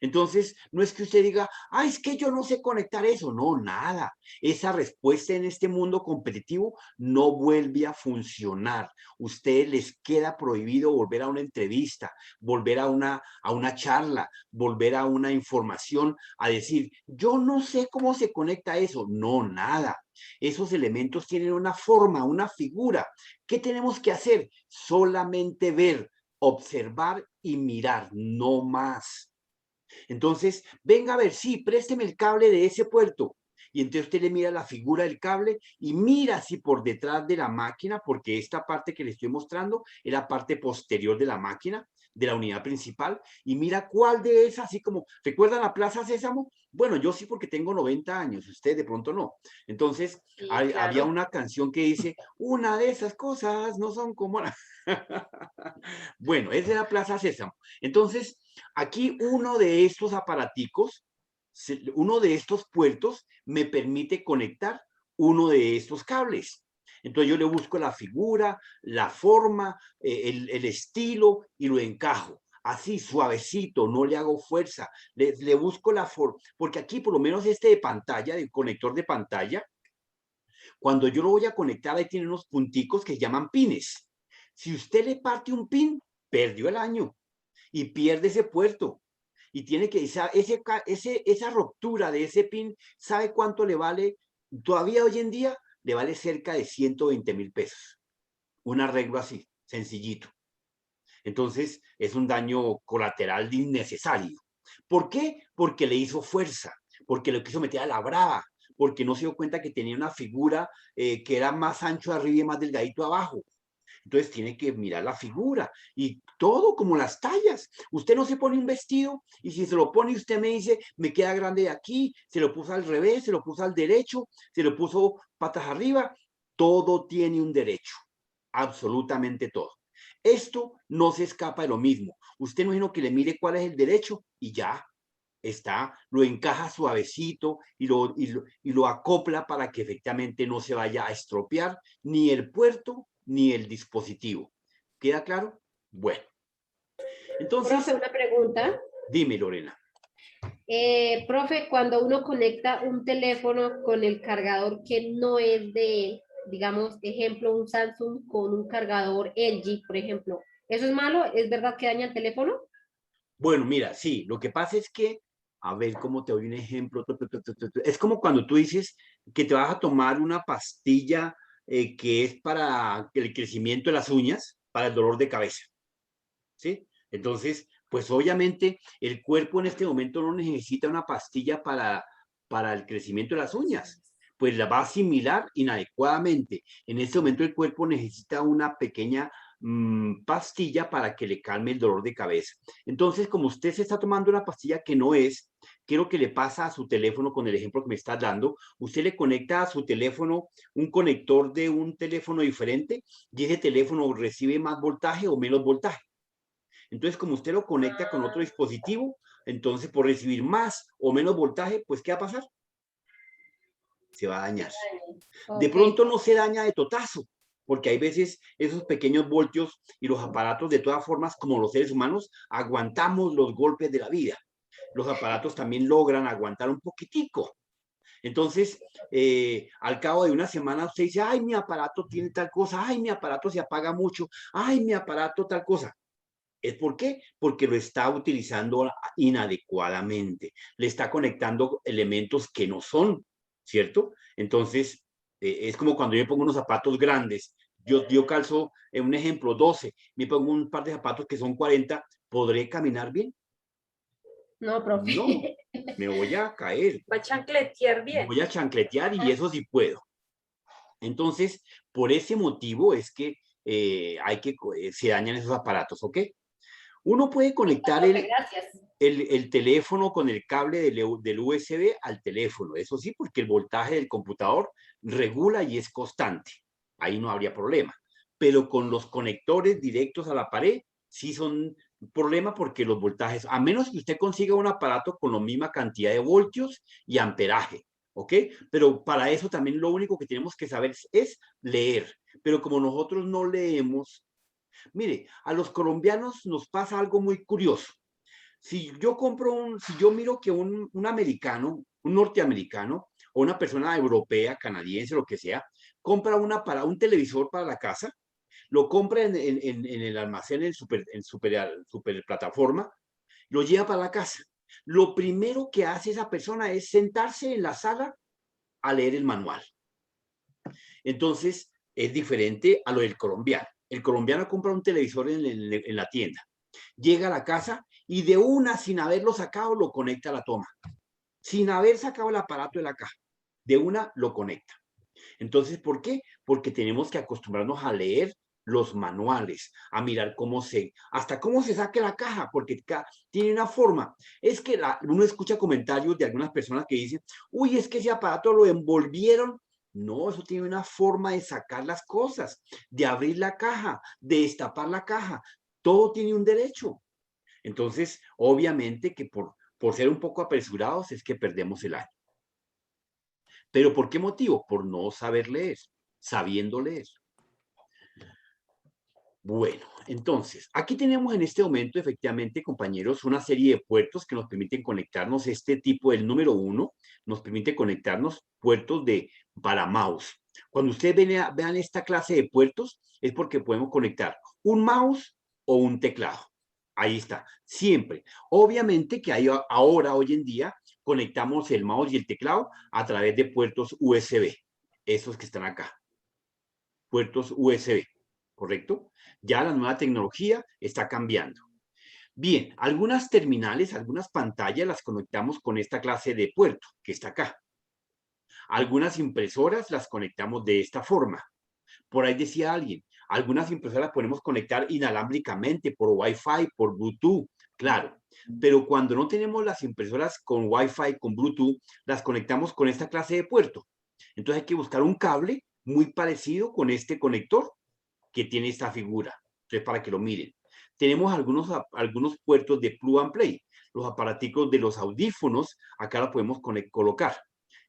Entonces, no es que usted diga, ah, es que yo no sé conectar eso. No, nada. Esa respuesta en este mundo competitivo no vuelve a funcionar. Ustedes les queda prohibido volver a una entrevista, volver a una charla, volver a una información, a decir, yo no sé cómo se conecta eso. No, nada. Esos elementos tienen una forma, una figura. ¿Qué tenemos que hacer? Solamente ver, observar y mirar, no más. Entonces, venga a ver, sí, présteme el cable de ese puerto. Y entonces usted le mira la figura del cable y mira si por detrás de la máquina, porque esta parte que le estoy mostrando es la parte posterior de la máquina. de la unidad principal y mira cuál de esas, así como, ¿recuerdan la Plaza Sésamo? Bueno, yo sí porque tengo 90 años, usted de pronto no. Entonces, Sí, había claro. una canción que dice, una de esas cosas no son como la... Bueno, es de la Plaza Sésamo. Entonces, aquí uno de estos aparaticos, uno de estos puertos me permite conectar uno de estos cables. Entonces yo le busco la figura, la forma, el estilo y lo encajo. Así, suavecito, no le hago fuerza. Le busco la forma. Porque aquí, por lo menos este de pantalla, de conector de pantalla, cuando yo lo voy a conectar, ahí tiene unos punticos que se llaman pines. Si usted le parte un pin, perdió el año y pierde ese puerto. Y tiene que, esa ruptura de ese pin, ¿sabe cuánto le vale? Todavía hoy en día le vale cerca de 120.000 pesos. Un arreglo así, sencillito. Entonces, es un daño colateral innecesario. ¿Por qué? Porque le hizo fuerza, porque lo quiso meter a la brava, porque no se dio cuenta que tenía una figura que era más ancho arriba y más delgadito abajo. Entonces tiene que mirar la figura y todo como las tallas. Usted no se pone un vestido y si se lo pone y usted me dice, me queda grande de aquí, se lo puso al revés, se lo puso al derecho, se lo puso patas arriba, todo tiene un derecho, absolutamente todo. Esto no se escapa de lo mismo. Usted no imagino que le mire cuál es el derecho y ya está, lo encaja suavecito y lo acopla para que efectivamente no se vaya a estropear ni el puerto ni el dispositivo. ¿Queda claro? Bueno. Entonces, Profe, una pregunta. Dime, Lorena. Profe, cuando uno conecta un teléfono con el cargador que no es de, digamos, ejemplo, un Samsung con un cargador LG, por ejemplo, ¿eso es malo? ¿Es verdad que daña el teléfono? Bueno, mira, sí, lo que pasa es que, a ver cómo te doy un ejemplo. Es como cuando tú dices que te vas a tomar una pastilla que es para el crecimiento de las uñas, para el dolor de cabeza. ¿Sí? Entonces, pues obviamente el cuerpo en este momento no necesita una pastilla para el crecimiento de las uñas, pues la va a asimilar inadecuadamente. En este momento el cuerpo necesita una pequeña pastilla para que le calme el dolor de cabeza. Entonces, como usted se está tomando una pastilla que no es, quiero que le pasa a su teléfono con el ejemplo que me está dando, usted le conecta a su teléfono un conector de un teléfono diferente y ese teléfono recibe más voltaje o menos voltaje. Entonces, como usted lo conecta con otro dispositivo, entonces por recibir más o menos voltaje, pues ¿qué va a pasar? Se va a dañar. De pronto no se daña de totazo, porque hay veces esos pequeños voltios y los aparatos, de todas formas, como los seres humanos, aguantamos los golpes de la vida. Los aparatos también logran aguantar un poquitico. Entonces, al cabo de una semana usted dice, ay, mi aparato tiene tal cosa, ay, mi aparato se apaga mucho, ay, mi aparato tal cosa. ¿Es por qué? Porque lo está utilizando inadecuadamente. Le está conectando elementos que no son, ¿cierto? Entonces, es como cuando yo me pongo unos zapatos grandes. Yo calzo, en un ejemplo, 12. Me pongo un par de zapatos que son 40. ¿Podré caminar bien? No, profe. No, me voy a caer. Va a chancletear bien. Voy a chancletear y eso sí puedo. Entonces, por ese motivo es que se dañan esos aparatos, ¿ok? Uno puede conectar el teléfono con el cable del USB al teléfono, eso sí, porque el voltaje del computador regula y es constante. Ahí no habría problema. Pero con los conectores directos a la pared, sí son problema porque los voltajes, a menos que usted consiga un aparato con la misma cantidad de voltios y amperaje, ¿ok? Pero para eso también lo único que tenemos que saber es leer. Pero como nosotros no leemos, mire, a los colombianos nos pasa algo muy curioso. Si yo miro que un americano, un norteamericano, o una persona europea, canadiense, lo que sea, compra un televisor para la casa, lo compra en el almacén, en super plataforma, lo lleva para la casa. Lo primero que hace esa persona es sentarse en la sala a leer el manual. Entonces, es diferente a lo del colombiano. El colombiano compra un televisor en la tienda, llega a la casa y de una, sin haberlo sacado, lo conecta a la toma. Sin haber sacado el aparato de la caja, de una lo conecta. Entonces, ¿por qué? Porque tenemos que acostumbrarnos a leer los manuales, a mirar hasta cómo se saque la caja, porque tiene una forma. Es que uno escucha comentarios de algunas personas que dicen, uy, es que ese aparato lo envolvieron. No, eso tiene una forma de sacar las cosas, de abrir la caja, de destapar la caja. Todo tiene un derecho. Entonces, obviamente que por ser un poco apresurados es que perdemos el año. ¿Pero por qué motivo? Por no saber leer, sabiendo leer. Bueno, entonces, aquí tenemos en este momento, efectivamente, compañeros, una serie de puertos que nos permiten conectarnos. Este tipo, el número 1, nos permite conectarnos puertos para mouse. Cuando ustedes vean esta clase de puertos, es porque podemos conectar un mouse o un teclado. Ahí está, siempre. Obviamente que hoy en día, conectamos el mouse y el teclado a través de puertos USB. Esos que están acá. Puertos USB. ¿Correcto? Ya la nueva tecnología está cambiando. Bien, algunas terminales, algunas pantallas las conectamos con esta clase de puerto que está acá. Algunas impresoras las conectamos de esta forma. Por ahí decía alguien, algunas impresoras podemos conectar inalámbricamente por Wi-Fi, por Bluetooth, claro. Pero cuando no tenemos las impresoras con Wi-Fi, con Bluetooth, las conectamos con esta clase de puerto. Entonces hay que buscar un cable muy parecido con este conector que tiene esta figura. Entonces, para que lo miren. Tenemos algunos puertos de plug and play. Los aparaticos de los audífonos, acá lo podemos colocar.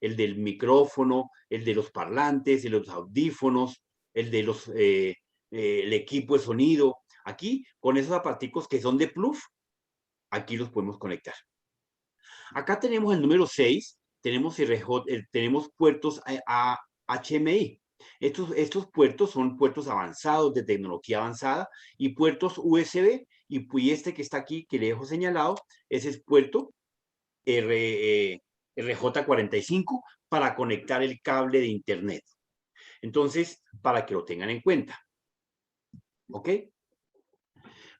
El del micrófono, el de los parlantes, el de los audífonos, el de el equipo de sonido. Aquí, con esos aparaticos que son de plug, aquí los podemos conectar. Acá tenemos el número 6, tenemos puertos a HMI. Estos puertos son puertos avanzados, de tecnología avanzada, y puertos USB, y este que está aquí, que le dejo señalado, ese es puerto RJ45 para conectar el cable de internet. Entonces, para que lo tengan en cuenta. ¿Ok?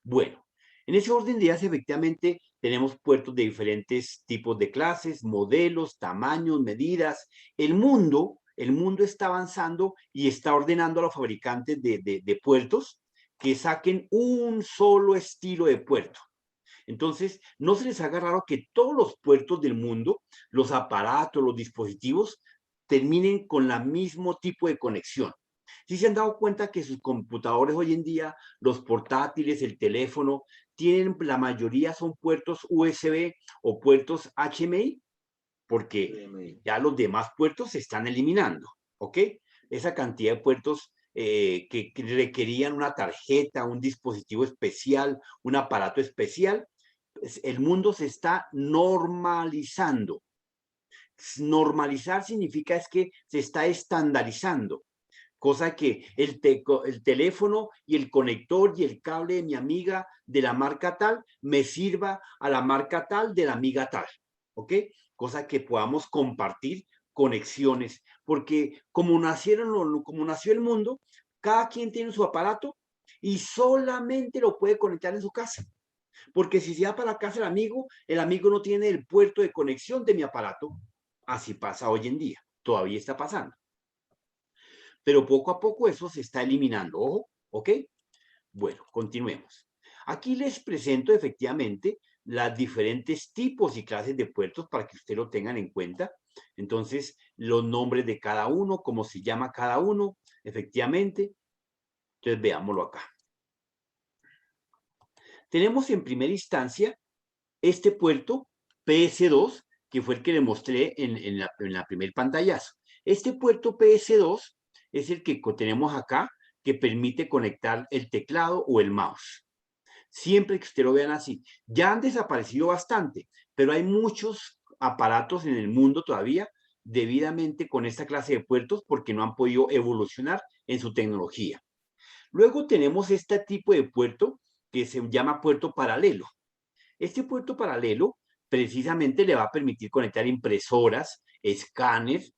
Bueno, en ese orden de ideas, efectivamente, tenemos puertos de diferentes tipos de clases, modelos, tamaños, medidas. El mundo está avanzando y está ordenando a los fabricantes de puertos que saquen un solo estilo de puerto. Entonces, no se les haga raro que todos los puertos del mundo, los aparatos, los dispositivos, terminen con el mismo tipo de conexión. ¿Sí se han dado cuenta que sus computadores hoy en día, los portátiles, el teléfono, la mayoría son puertos USB o puertos HMI? Porque ya los demás puertos se están eliminando, ¿ok? Esa cantidad de puertos que requerían una tarjeta, un dispositivo especial, un aparato especial, el mundo se está normalizando. Normalizar significa es que se está estandarizando, cosa que el teléfono y el conector y el cable de mi amiga de la marca tal me sirva a la marca tal de la amiga tal, ¿ok? Cosa que podamos compartir conexiones, porque como nació el mundo, cada quien tiene su aparato y solamente lo puede conectar en su casa. Porque si se va para la casa el amigo no tiene el puerto de conexión de mi aparato. Así pasa hoy en día, todavía está pasando. Pero poco a poco eso se está eliminando, ojo, ¿ok? Bueno, continuemos. Aquí les presento efectivamente los diferentes tipos y clases de puertos para que ustedes lo tengan en cuenta. Entonces, los nombres de cada uno, cómo se llama cada uno, efectivamente. Entonces, veámoslo acá. Tenemos en primera instancia este puerto PS2, que fue el que le mostré en la primer pantallazo. Este puerto PS2 es el que tenemos acá, que permite conectar el teclado o el mouse. Siempre que ustedes lo vean así. Ya han desaparecido bastante, pero hay muchos aparatos en el mundo todavía debidamente con esta clase de puertos porque no han podido evolucionar en su tecnología. Luego tenemos este tipo de puerto que se llama puerto paralelo. Este puerto paralelo precisamente le va a permitir conectar impresoras, escáneres,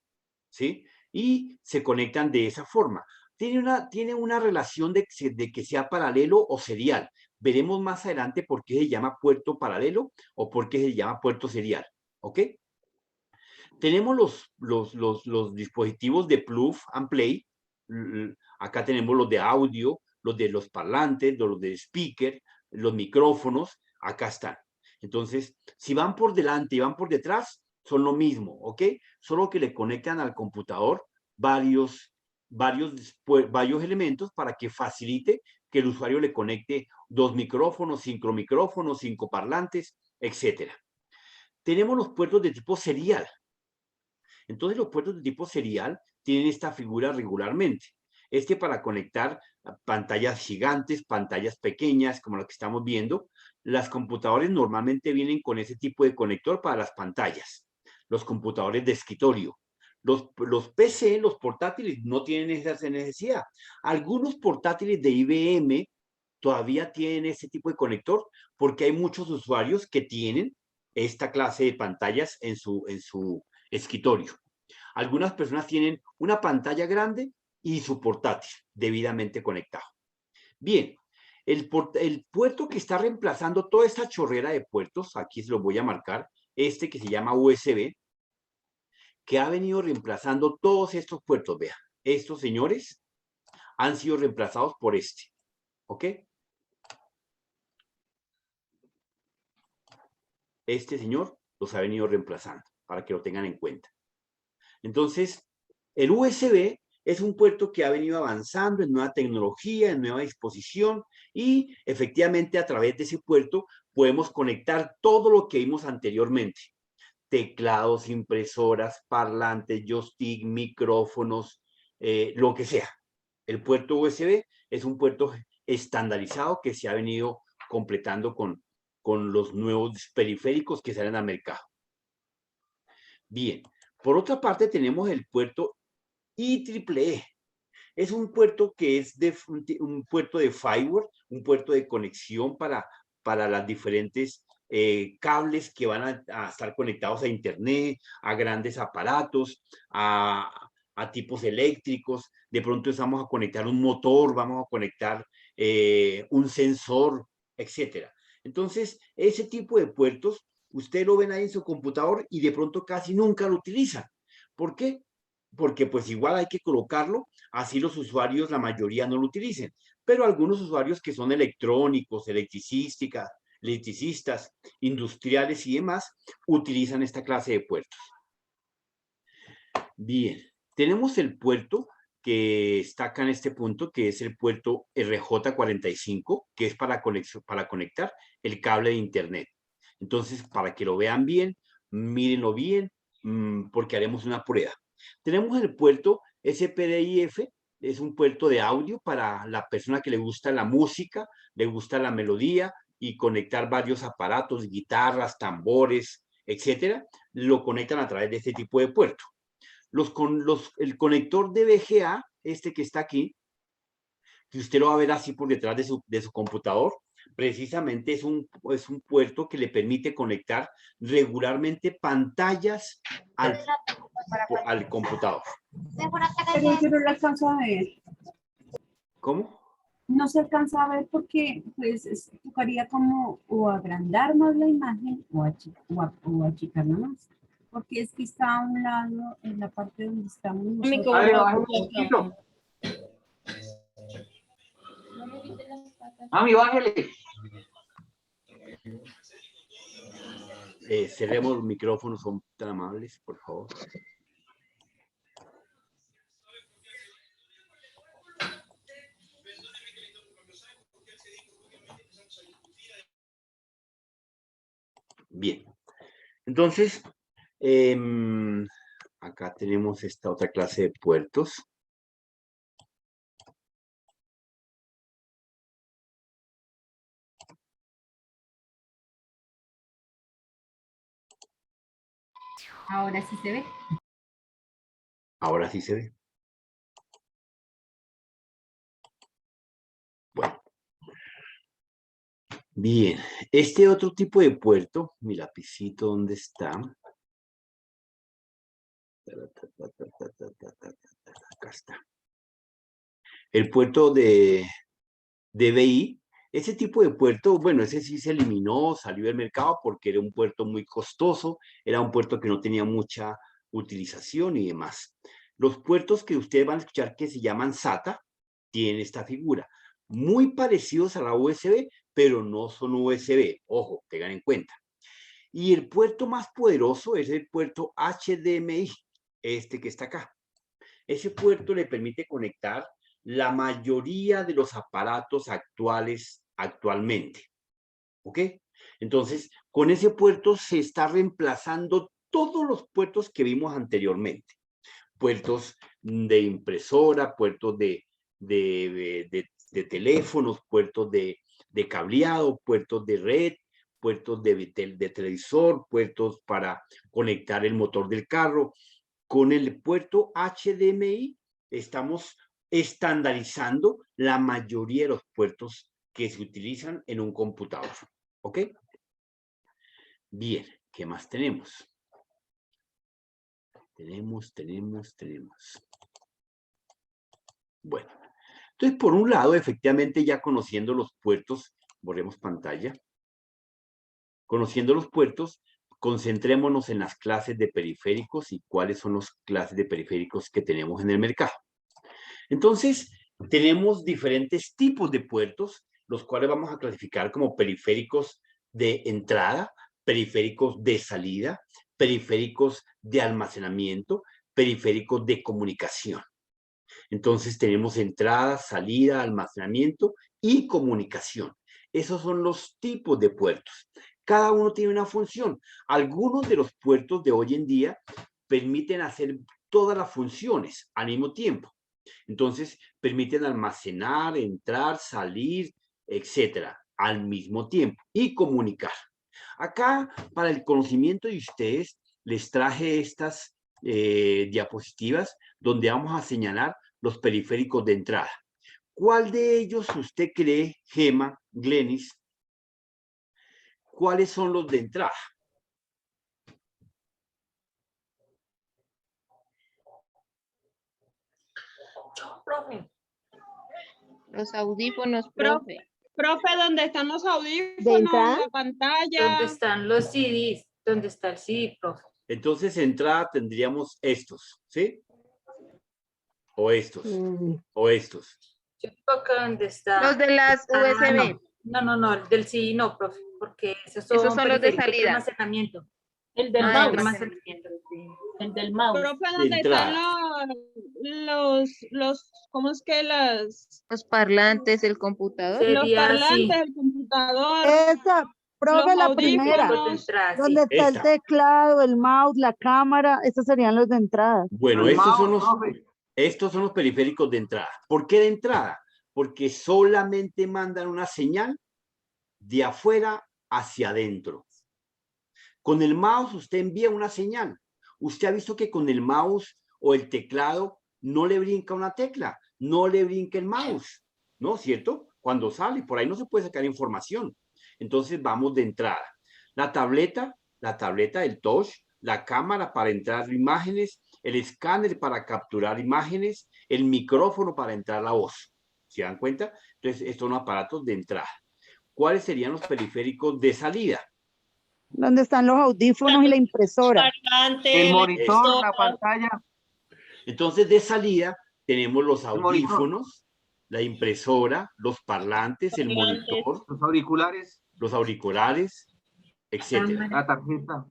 ¿sí? Y se conectan de esa forma. Tiene una relación de que sea paralelo o serial. Veremos más adelante por qué se llama puerto paralelo o por qué se llama puerto serial. ¿Ok? Tenemos los dispositivos de plug and play. Acá tenemos los de audio, los de los parlantes, los de speaker, los micrófonos, acá están. Entonces, si van por delante y van por detrás, son lo mismo, ¿ok? Solo que le conectan al computador varios elementos para que facilite que el usuario le conecte 2 micrófonos, 5 parlantes, etc. Tenemos los puertos de tipo serial. Entonces, los puertos de tipo serial tienen esta figura regularmente. Para conectar pantallas gigantes, pantallas pequeñas, como lo que estamos viendo. Las computadoras normalmente vienen con ese tipo de conector para las pantallas. Los computadores de escritorio. Los PC, los portátiles, no tienen esa necesidad. Algunos portátiles de IBM todavía tienen ese tipo de conector porque hay muchos usuarios que tienen esta clase de pantallas en su escritorio. Algunas personas tienen una pantalla grande y su portátil debidamente conectado. Bien, el puerto que está reemplazando toda esta chorrera de puertos, aquí se lo voy a marcar, que se llama USB, que ha venido reemplazando todos estos puertos. Vean, estos señores han sido reemplazados por ¿ok? Este señor los ha venido reemplazando, para que lo tengan en cuenta. Entonces, el USB es un puerto que ha venido avanzando en nueva tecnología, en nueva disposición, y efectivamente a través de ese puerto podemos conectar todo lo que vimos anteriormente. Teclados, impresoras, parlantes, joystick, micrófonos, lo que sea. El puerto USB es un puerto estandarizado que se ha venido completando con los nuevos periféricos que salen al mercado. Bien, por otra parte tenemos el puerto IEEE. Es un puerto que es un puerto de firewall, un puerto de conexión para las diferentes cables que van a estar conectados a internet, a grandes aparatos, a tipos eléctricos. De pronto vamos a conectar un motor, vamos a conectar un sensor, etcétera. Entonces, ese tipo de puertos, usted lo ven ahí en su computador y de pronto casi nunca lo utilizan. ¿Por qué? Porque pues igual hay que colocarlo, así los usuarios, la mayoría no lo utilicen. Pero algunos usuarios que son electrónicos, electricistas, industriales y demás, utilizan esta clase de puertos. Bien, tenemos el puerto que está acá en este punto, que es el puerto RJ45, que es para conectar el cable de internet. Entonces, para que lo vean bien, mírenlo bien, porque haremos una prueba. Tenemos el puerto SPDIF, es un puerto de audio para la persona que le gusta la música, le gusta la melodía y conectar varios aparatos, guitarras, tambores, etcétera, lo conectan a través de este tipo de puerto. El conector de VGA, que está aquí, que usted lo va a ver así por detrás de su computador, precisamente es un puerto que le permite conectar regularmente pantallas al computador. Pero yo no lo alcanzo a ver. ¿Cómo? No se alcanza a ver porque pues tocaría como o agrandar más la imagen o achicarla más. Porque es que está a un lado, en la parte donde estamos nosotros. Mami, bájale. Cerremos los micrófonos, son tan amables, por favor. Bien, entonces, acá tenemos esta otra clase de puertos. Ahora sí se ve. Ahora sí se ve. Bueno. Bien, este otro tipo de puerto, mi lapicito, ¿dónde está? Acá está. El puerto de DVI, ese tipo de puerto, bueno, ese sí se eliminó, salió del mercado porque era un puerto muy costoso, era un puerto que no tenía mucha utilización y demás. Los puertos que ustedes van a escuchar que se llaman SATA, tienen esta figura. muy parecidos a la USB, pero no son USB. Ojo, tengan en cuenta. Y el puerto más poderoso es el puerto HDMI, este que está acá. Ese puerto le permite conectar la mayoría de los aparatos actualmente. ¿Ok? Entonces, con ese puerto se está reemplazando todos los puertos que vimos anteriormente. Puertos de impresora, puertos de teléfonos, puertos de cableado, puertos de red, puertos de televisor, puertos para conectar el motor del carro. Con el puerto HDMI estamos estandarizando la mayoría de los puertos que se utilizan en un computador. ¿Ok? Bien, ¿qué más tenemos? Tenemos. Bueno, entonces por un lado, efectivamente ya conociendo los puertos, borremos pantalla. Conociendo los puertos, concentrémonos en las clases de periféricos y cuáles son las clases de periféricos que tenemos en el mercado. Entonces, tenemos diferentes tipos de puertos, los cuales vamos a clasificar como periféricos de entrada, periféricos de salida, periféricos de almacenamiento, periféricos de comunicación. Entonces, tenemos entrada, salida, almacenamiento y comunicación. Esos son los tipos de puertos. Cada uno tiene una función. Algunos de los puertos de hoy en día permiten hacer todas las funciones al mismo tiempo. Entonces, permiten almacenar, entrar, salir, etcétera, al mismo tiempo y comunicar. Acá, para el conocimiento de ustedes, les traje estas diapositivas donde vamos a señalar los periféricos de entrada. ¿Cuál de ellos usted cree, Gema, Glenis, cuáles son los de entrada? Profe. Los audífonos, profe. Profe, ¿dónde están los ¿De audífonos, entrada? la pantalla? ¿Dónde están los CDs? ¿Dónde está el CD, profe? Entonces, entrada tendríamos estos, ¿sí? O estos, o estos. Yo creo que ¿dónde está? Los de las USB. No, el del CD no, profe, porque esos son los de periféricos salida. almacenamiento. El del Ah, mouse. el almacenamiento, sí. El del mouse. Profe, ¿dónde entrada. están los, ¿cómo es que las? Los parlantes, el computador. Los Sería parlantes, así. el computador. Esa, profe, Los la audífonos. primera. Los de entrada, sí. Donde está el Esa. teclado, el mouse, la cámara, esos serían los de entrada. Bueno, estos son los periféricos de entrada. ¿Por qué de entrada? Porque solamente mandan una señal de afuera hacia adentro. Con el mouse usted envía una señal. Usted ha visto que con el mouse o el teclado no le brinca una tecla, no le brinca el mouse, ¿no? ¿Cierto? Cuando sale, por ahí no se puede sacar información. Entonces vamos de entrada. La tableta, el touch, la cámara para entrar imágenes, el escáner para capturar imágenes, el micrófono para entrar la voz. ¿Se dan cuenta? Entonces, estos son aparatos de entrada. ¿Cuáles serían los periféricos de salida? Donde están los audífonos y la impresora. El monitor, la pantalla. Entonces, de salida tenemos los audífonos, la impresora, los parlantes, el monitor, los auriculares, etcétera. La tarjeta.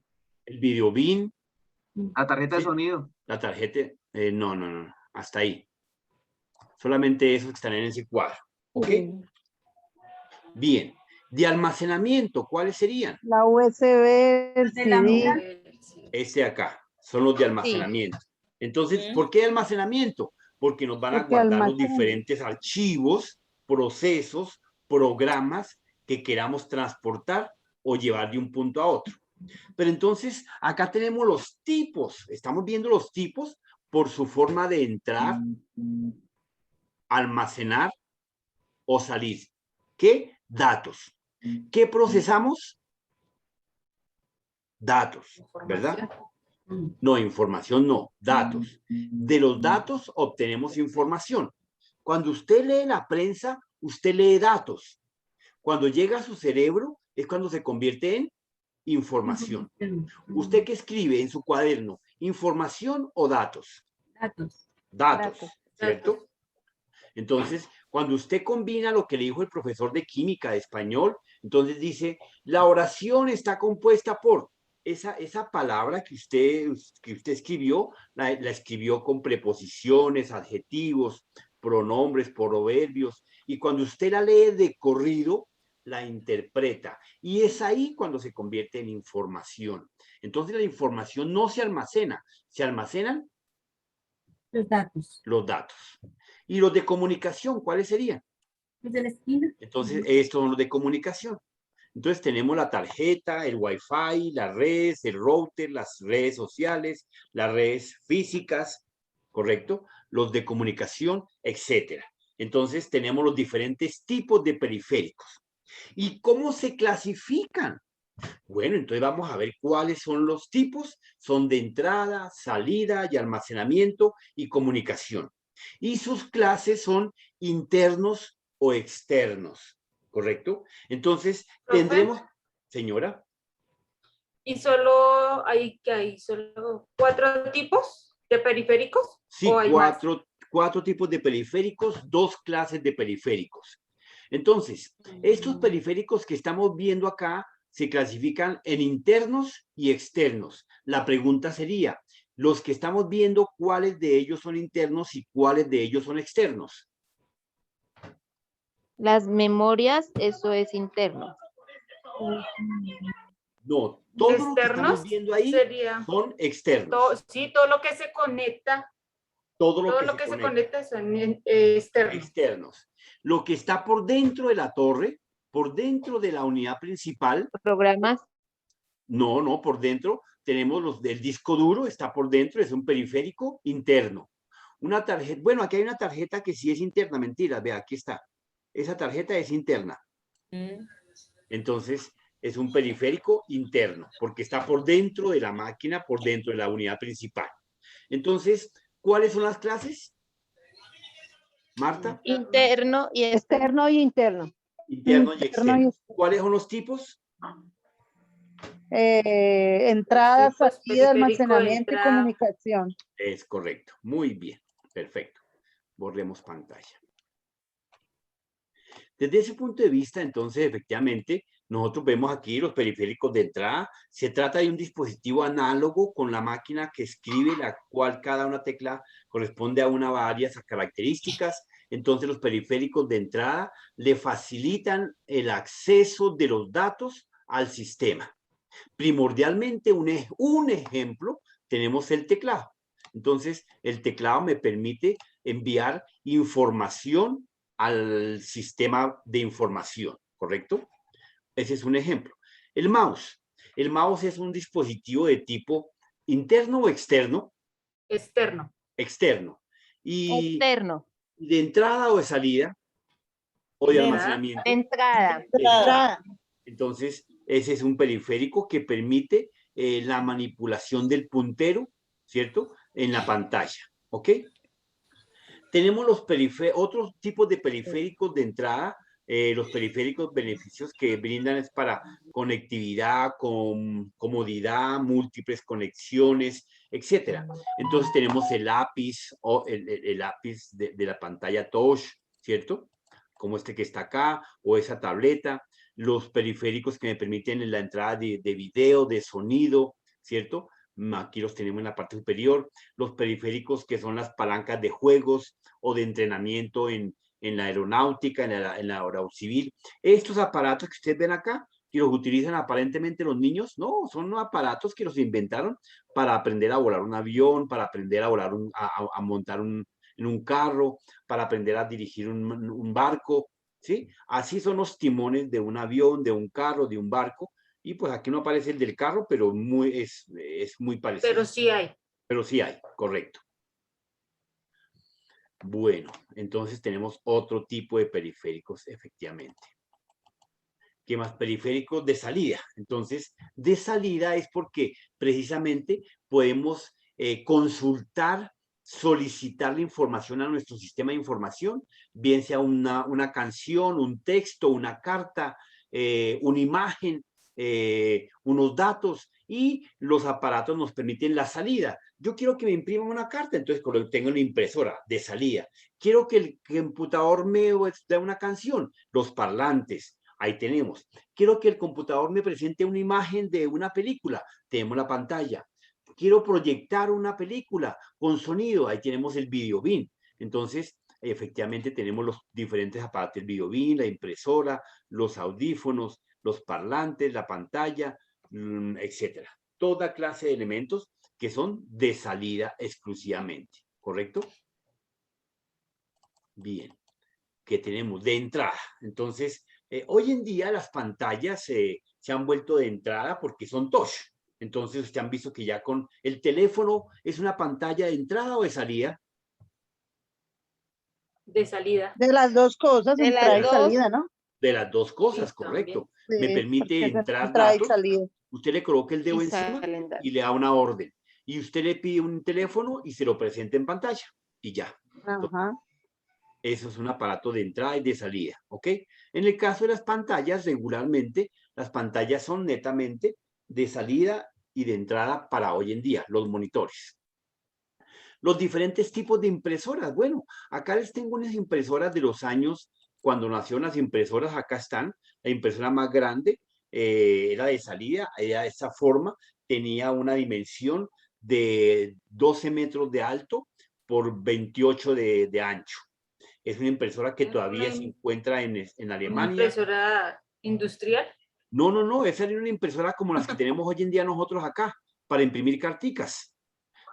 El videobin. La tarjeta de sonido. La tarjeta, no, hasta ahí. Solamente esos que están en ese cuadro. ¿Ok? Bien. De almacenamiento, ¿cuáles serían? La USB, el CD. Este acá, son los de almacenamiento. Entonces, ¿por qué almacenamiento? Porque nos van a guardar los diferentes archivos, procesos, programas que queramos transportar o llevar de un punto a otro. Pero entonces, acá tenemos los tipos. Estamos viendo los tipos por su forma de entrar, almacenar o salir. ¿Qué? Datos. ¿Qué procesamos? Datos, ¿verdad? No, información no, datos. De los datos obtenemos información. Cuando usted lee la prensa, usted lee datos. Cuando llega a su cerebro es cuando se convierte en información. ¿Usted qué escribe en su cuaderno? ¿Información o datos? Datos. Datos, ¿cierto? Entonces, cuando usted combina lo que le dijo el profesor de química, de español, entonces dice, la oración está compuesta por esa palabra que usted escribió, la escribió con preposiciones, adjetivos, pronombres, proverbios, y cuando usted la lee de corrido, la interpreta. Y es ahí cuando se convierte en información. Entonces la información no se almacena, se almacenan Los datos. los datos. ¿Y los de comunicación cuáles serían? Los de la esquina. Entonces, estos son los de comunicación. Entonces tenemos la tarjeta, el Wi-Fi, las redes, el router, las redes sociales, las redes físicas, ¿correcto? Los de comunicación, etcétera. Entonces tenemos los diferentes tipos de periféricos. ¿Y cómo se clasifican? Bueno, entonces vamos a ver cuáles son los tipos. Son de entrada, salida y almacenamiento y comunicación. Y sus clases son internos o externos, ¿correcto? Entonces tendremos, señora. ¿Y solo hay solo 4 tipos de periféricos? Sí, ¿O hay más? cuatro tipos de periféricos, 2 clases de periféricos. Entonces, estos periféricos que estamos viendo acá se clasifican en internos y externos. La pregunta sería, los que estamos viendo, ¿cuáles de ellos son internos y cuáles de ellos son externos? Las memorias, eso es interno. No, todo lo que estamos Externos viendo ahí sería son externos. sí, todo lo que se conecta. Todo Todo lo lo que que se se conecta. conecta son externos. Externos. Lo que está por dentro de la torre, por dentro de la unidad principal. Programas. No, por dentro tenemos los del disco duro, está por dentro, es un periférico interno. Una tarjeta, bueno, aquí hay una tarjeta que sí es interna, mentira, vea, aquí está. Esa tarjeta es interna. Entonces, es un periférico interno, porque está por dentro de la máquina, por dentro de la unidad principal. Entonces, ¿cuáles son las clases? Marta. Interno y externo y interno. Interno y externo. ¿Cuáles son los tipos? Entrada, Sí, pues, salida, periférico, almacenamiento y entrada. comunicación. Es correcto. Muy bien. Perfecto. Borremos pantalla. Desde ese punto de vista, entonces, efectivamente, nosotros vemos aquí los periféricos de entrada. Se trata de un dispositivo análogo con la máquina que escribe, la cual cada una tecla corresponde a una varias características. Entonces, los periféricos de entrada le facilitan el acceso de los datos al sistema. Primordialmente, un ejemplo, tenemos el teclado. Entonces, el teclado me permite enviar información al sistema de información, ¿correcto? Ese es un ejemplo. El mouse. El mouse es un dispositivo de tipo interno o externo. Externo. Externo. Y externo. ¿De entrada o de salida? ¿O de almacenamiento? De entrada. De entrada. Entonces, ese es un periférico que permite la manipulación del puntero, ¿cierto? En la pantalla, ¿ok? Tenemos los otros tipos de periféricos de entrada. Los periféricos beneficios que brindan es para conectividad, comodidad, múltiples conexiones, etcétera. Entonces tenemos el lápiz o el lápiz de la pantalla touch, ¿cierto? Como este que está acá, o esa tableta. Los periféricos que me permiten la entrada de video, de sonido, ¿cierto? Aquí los tenemos en la parte superior. Los periféricos que son las palancas de juegos o de entrenamiento en la aeronáutica, en la aerocivil. Estos aparatos que ustedes ven acá, que los utilizan aparentemente los niños, no, son aparatos que los inventaron para aprender a volar un avión, para aprender a volar a montar en un carro, para aprender a dirigir un barco, ¿sí? Así son los timones de un avión, de un carro, de un barco. Y pues aquí no aparece el del carro, pero es muy parecido. Pero sí hay. Pero sí hay, correcto. Bueno, entonces tenemos otro tipo de periféricos, efectivamente. ¿Qué más? Periféricos de salida. Entonces, de salida es porque precisamente podemos consultar, solicitar la información a nuestro sistema de información, bien sea una canción, un texto, una carta, una imagen, unos datos y los aparatos nos permiten la salida. Yo quiero que me impriman una carta, entonces tengo la impresora de salida. Quiero que el computador me dé una canción, los parlantes, ahí tenemos. Quiero que el computador me presente una imagen de una película, tenemos la pantalla. Quiero proyectar una película con sonido, ahí tenemos el video bin. Entonces, efectivamente tenemos los diferentes aparatos, el video bin, la impresora, los audífonos, los parlantes, la pantalla, etcétera. Toda clase de elementos que son de salida exclusivamente, ¿correcto? Bien, ¿qué tenemos de entrada? Entonces, hoy en día las pantallas se han vuelto de entrada porque son touch. Entonces, ustedes han visto que ya con el teléfono, ¿es una pantalla de entrada o de salida? De salida. De las dos cosas, De entrada las y dos. salida, ¿no? De las dos cosas, Sí, correcto. Sí, Me permite porque es entrar entrada y datos, salida. usted le coloca el dedo Y encima salen datos. y le da una orden. Y usted le pide un teléfono y se lo presenta en pantalla. Y ya. Ajá. Eso es un aparato de entrada y de salida, ¿ok? En el caso de las pantallas, regularmente, las pantallas son netamente de salida y de entrada para hoy en día, los monitores. Los diferentes tipos de impresoras. Bueno, acá les tengo unas impresoras de los años cuando nacieron las impresoras. Acá están. La impresora más grande era de salida, era de esa forma. Tenía una dimensión de 12 metros de alto por 28 de ancho. Es una impresora que todavía se encuentra en Alemania. ¿Una impresora industrial? No, no, no. Esa era una impresora como las que tenemos hoy en día nosotros acá, para imprimir carticas.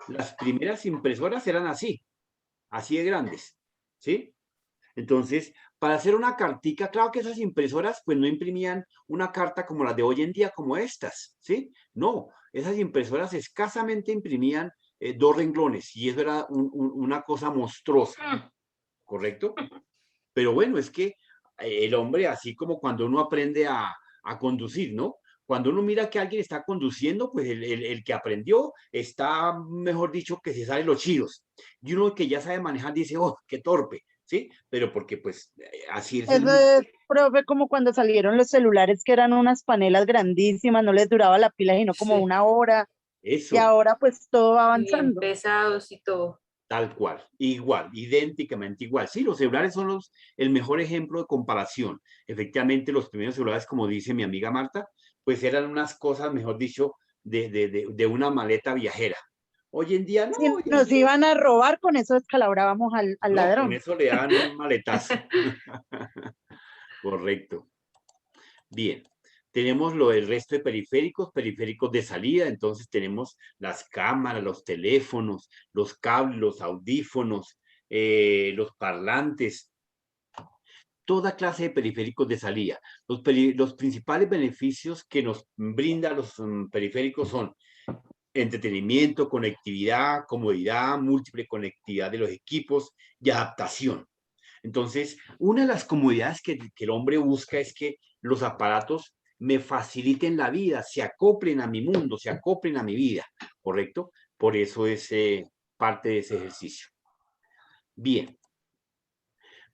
Las primeras impresoras eran así de grandes, ¿sí? Entonces, para hacer una cartica, claro que esas impresoras pues no imprimían una carta como las de hoy en día, como estas, ¿sí? No, esas impresoras escasamente imprimían 2 renglones y eso era una cosa monstruosa, ¿correcto? Pero bueno, es que el hombre, así como cuando uno aprende a conducir, ¿no? Cuando uno mira que alguien está conduciendo, pues el que aprendió está, mejor dicho, que se sale los chiros. Y uno que ya sabe manejar dice, oh, qué torpe, ¿sí? Pero porque pues así es. Eso es, profe, como cuando salieron los celulares que eran unas panelas grandísimas, no les duraba la pila sino como Sí. una hora. Eso. Y ahora pues todo va Bien avanzando. pesados y todo. Tal cual, igual, idénticamente igual. Sí, los celulares son el mejor ejemplo de comparación. Efectivamente, los primeros celulares, como dice mi amiga Marta, pues eran unas cosas, mejor dicho, de una maleta viajera. Hoy en día no. Si nos iban a robar, con eso descalabrábamos al No, ladrón. con eso le dan un maletazo. Correcto. Bien. Tenemos el resto de periféricos de salida. Entonces tenemos las cámaras, los teléfonos, los cables, los audífonos, los parlantes, toda clase de periféricos de salida. Los principales beneficios que nos brindan los periféricos son entretenimiento, conectividad, comodidad, múltiple conectividad de los equipos y adaptación. Entonces, una de las comodidades que el hombre busca es que los aparatos me faciliten la vida, se acoplen a mi mundo, se acoplen a mi vida, ¿correcto? Por eso es parte de ese ejercicio. Bien.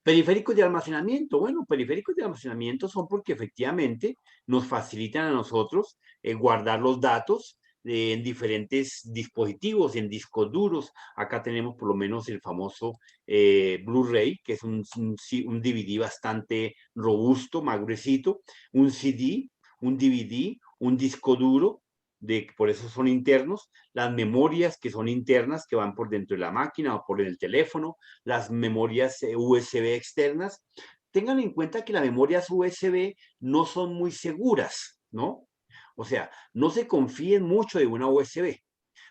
Periféricos de almacenamiento. Bueno, periféricos de almacenamiento son porque efectivamente nos facilitan a nosotros guardar los datos en diferentes dispositivos, en discos duros. Acá tenemos por lo menos el famoso Blu-ray, que es un DVD bastante robusto, más gruesito, un CD, un DVD, un disco duro, por eso son internos, las memorias que son internas, que van por dentro de la máquina o por el teléfono, las memorias USB externas. Tengan en cuenta que las memorias USB no son muy seguras, ¿no? O sea, no se confíen mucho de una USB.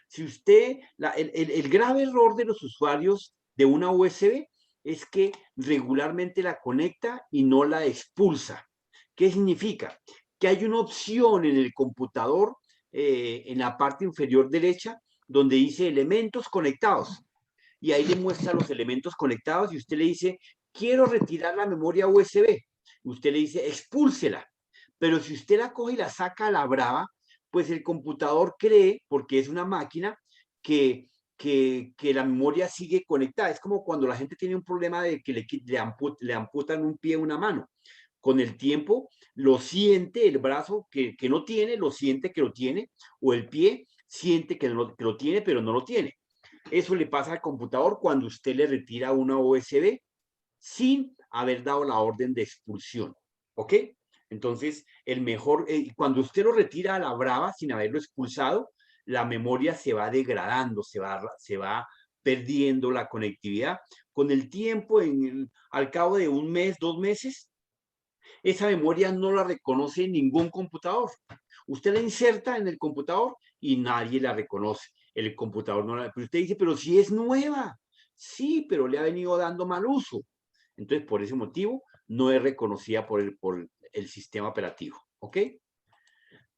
Si usted, el grave error de los usuarios de una USB es que regularmente la conecta y no la expulsa. ¿Qué significa? Que hay una opción en el computador, en la parte inferior derecha, donde dice elementos conectados. Y ahí le muestra los elementos conectados y usted le dice, quiero retirar la memoria USB. Usted le dice, expúlsela. Pero si usted la coge y la saca a la brava, pues el computador cree, porque es una máquina, que la memoria sigue conectada. Es como cuando la gente tiene un problema de que le amputan un pie o una mano. con el tiempo lo siente el brazo que no tiene, lo siente que lo tiene, o el pie siente que lo tiene, pero no lo tiene. Eso le pasa al computador cuando usted le retira una USB sin haber dado la orden de expulsión, ¿ok? Entonces, cuando usted lo retira a la brava sin haberlo expulsado, la memoria se va degradando, se va perdiendo la conectividad. Con el tiempo, al cabo de un mes, 2 meses, esa memoria no la reconoce ningún computador. Usted la inserta en el computador y nadie la reconoce. El computador no la... Pero usted dice, pero si es nueva. Sí, pero le ha venido dando mal uso. Entonces, por ese motivo, no es reconocida por el sistema operativo. ¿Ok?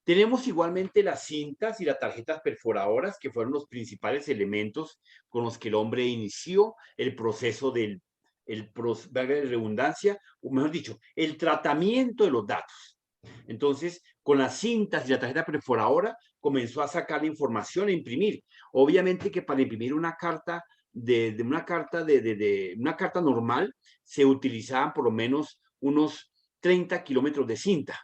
Tenemos igualmente las cintas y las tarjetas perforadoras, que fueron los principales elementos con los que el hombre inició el proceso valga la redundancia, o mejor dicho, el tratamiento de los datos. Entonces, con las cintas y la tarjeta perforadora, comenzó a sacar la información e imprimir. Obviamente que para imprimir una carta una carta normal, se utilizaban por lo menos unos 30 kilómetros de cinta.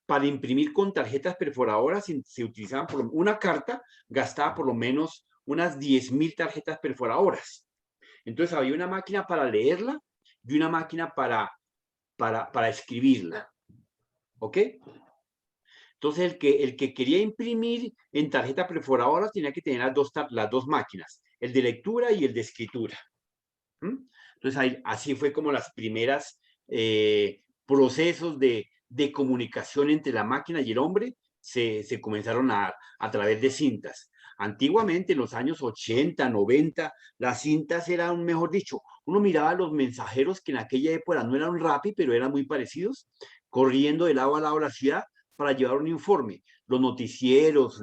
Para imprimir con tarjetas perforadoras se utilizaban una carta, gastaba por lo menos unas 10.000 tarjetas perforadoras. Entonces había una máquina para leerla y una máquina para escribirla. ¿Ok? Entonces el que quería imprimir en tarjeta perforadora tenía que tener las dos máquinas, el de lectura y el de escritura. Entonces así fue como las primeras procesos de comunicación entre la máquina y el hombre se comenzaron a través de cintas. Antiguamente, en los años 80, 90, las cintas eran, mejor dicho, uno miraba a los mensajeros que en aquella época no eran Rappi, pero eran muy parecidos, corriendo de lado a lado de la ciudad para llevar un informe. Los noticieros,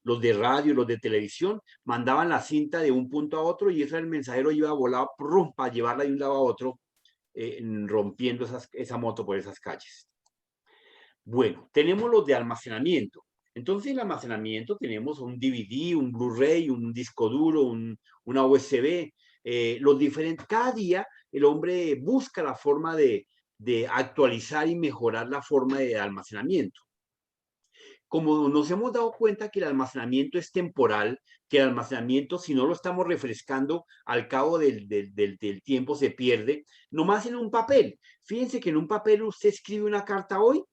los de radio, los de televisión, mandaban la cinta de un punto a otro y eso el mensajero iba volado para llevarla de un lado a otro, rompiendo esa moto por esas calles. Bueno, tenemos los de almacenamiento. Entonces, en el almacenamiento tenemos un DVD, un Blu-ray, un disco duro, una USB, los diferentes. Cada día el hombre busca la forma de actualizar y mejorar la forma de almacenamiento. Como nos hemos dado cuenta que el almacenamiento es temporal, que el almacenamiento, si no lo estamos refrescando, al cabo del tiempo se pierde, nomás en un papel. Fíjense que en un papel usted escribe una carta hoy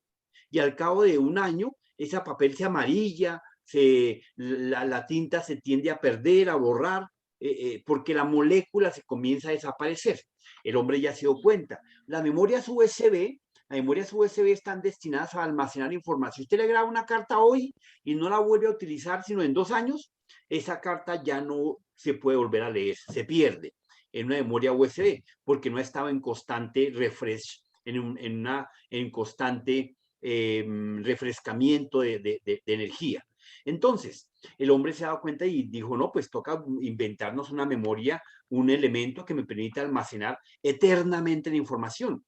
y al cabo de un año ese papel se amarilla, la tinta se tiende a perder, a borrar, porque la molécula se comienza a desaparecer. El hombre ya se dio cuenta. Las memorias USB están destinadas a almacenar información. Si usted le graba una carta hoy y no la vuelve a utilizar sino en 2 años, esa carta ya no se puede volver a leer, se pierde en una memoria USB porque no estaba en constante refresh, en constante refrescamiento de energía. Entonces, el hombre se ha dado cuenta y dijo, no, pues toca inventarnos una memoria, un elemento que me permita almacenar eternamente la información.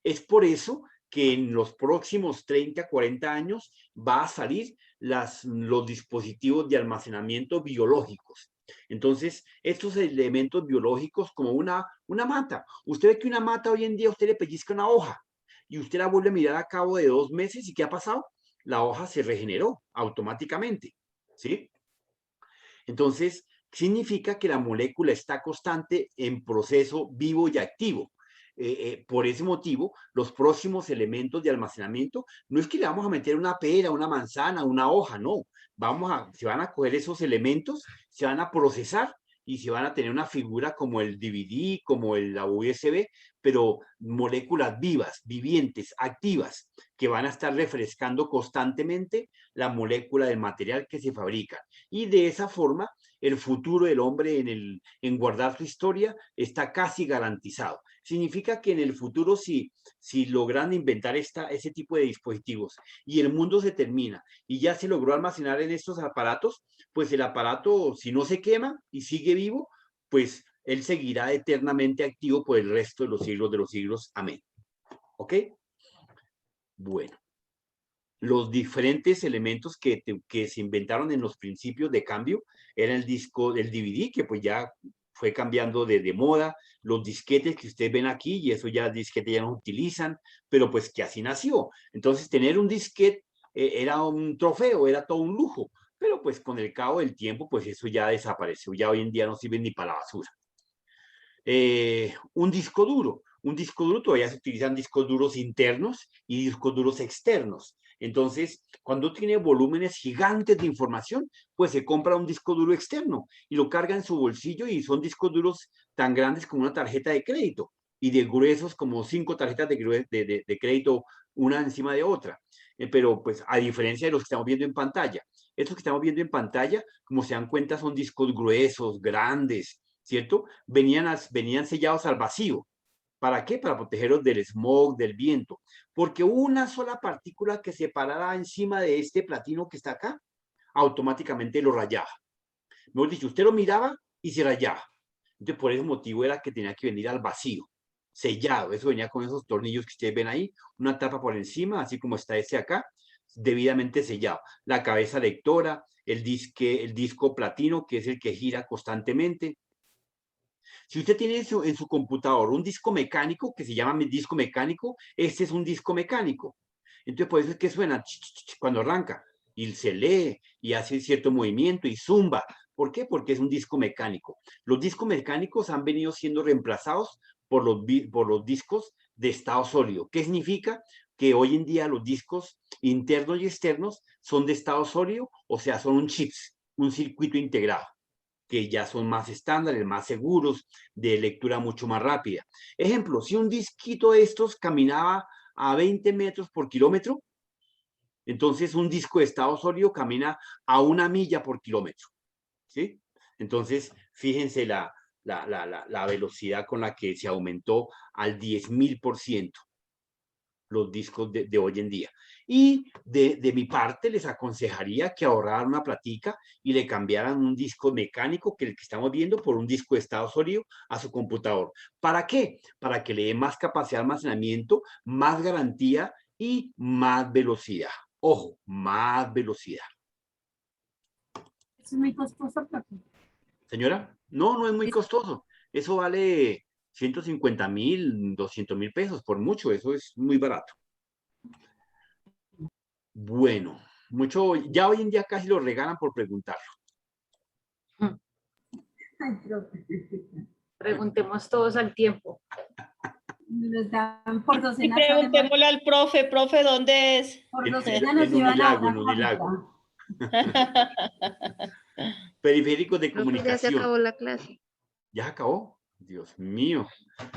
Es por eso que en los próximos 30, 40 años va a salir los dispositivos de almacenamiento biológicos. Entonces, estos elementos biológicos como una mata. Usted ve que una mata hoy en día usted le pellizca una hoja y usted la vuelve a mirar a cabo de 2 meses y ¿qué ha pasado? La hoja se regeneró automáticamente, ¿sí? Entonces, significa que la molécula está constante en proceso vivo y activo. Por ese motivo, los próximos elementos de almacenamiento no es que le vamos a meter una pera, una manzana, una hoja, no. Se van a coger esos elementos, se van a procesar y se van a tener una figura como el DVD, como la USB, pero moléculas vivas, vivientes, activas, que van a estar refrescando constantemente la molécula del material que se fabrica. Y de esa forma, el futuro del hombre en guardar su historia está casi garantizado. Significa que en el futuro, si logran inventar ese tipo de dispositivos y el mundo se termina y ya se logró almacenar en estos aparatos, pues el aparato, si no se quema y sigue vivo, pues él seguirá eternamente activo por el resto de los siglos. Amén. ¿Ok? Bueno. Los diferentes elementos que se inventaron en los principios de cambio era el DVD, que pues ya fue cambiando de moda, los disquetes que ustedes ven aquí, y eso ya disquetes ya no utilizan, pero pues que así nació. Entonces tener un disquete era un trofeo, era todo un lujo, pero pues con el cabo del tiempo, pues eso ya desapareció, ya hoy en día no sirve ni para la basura. Un disco duro, todavía se utilizan discos duros internos y discos duros externos. Entonces, cuando tiene volúmenes gigantes de información, pues se compra un disco duro externo y lo carga en su bolsillo, y son discos duros tan grandes como una tarjeta de crédito y de gruesos como 5 tarjetas de crédito, una encima de otra. Pero pues a diferencia de los que estamos viendo en pantalla, estos que estamos viendo en pantalla, como se dan cuenta, son discos gruesos, grandes, ¿cierto? Venían sellados al vacío. ¿Para qué? Para protegerlos del smog, del viento. Porque una sola partícula que se parara encima de este platino que está acá, automáticamente lo rayaba. Mejor dicho, usted lo miraba y se rayaba. Entonces, por ese motivo era que tenía que venir al vacío, sellado. Eso venía con esos tornillos que ustedes ven ahí, una tapa por encima, así como está este acá, debidamente sellado. La cabeza lectora, el disco platino, que es el que gira constantemente. Si usted tiene en su computador un disco mecánico que se llama disco mecánico, este es un disco mecánico. Entonces, por eso es que suena cuando arranca y se lee y hace cierto movimiento y zumba. ¿Por qué? Porque es un disco mecánico. Los discos mecánicos han venido siendo reemplazados por los discos de estado sólido. ¿Qué significa? Que hoy en día los discos internos y externos son de estado sólido, o sea, son un chips, un circuito integrado, que ya son más estándares, más seguros, de lectura mucho más rápida. Ejemplo, si un disquito de estos caminaba a 20 metros por kilómetro, entonces un disco de estado sólido camina a 1 milla por kilómetro, ¿sí? Entonces, fíjense la velocidad con la que se aumentó al 10.000% los discos de hoy en día. Y de mi parte les aconsejaría que ahorraran una platica y le cambiaran un disco mecánico, que el que estamos viendo, por un disco de estado sólido a su computador. ¿Para qué? Para que le dé más capacidad de almacenamiento, más garantía y más velocidad. Ojo, más velocidad. ¿Es muy costoso, profe? Señora, no es muy costoso. Eso vale 150.000, 200.000 pesos, por mucho. Eso es muy barato. Bueno, ya hoy en día casi lo regalan por preguntarlo. Preguntemos todos al tiempo. Nos dan por Y docena. preguntémosle al profe, ¿dónde es? Por docena nos llevan a una cuenta. Periféricos de Profe, comunicación. ya se acabó la clase. ¿Ya acabó? Dios mío.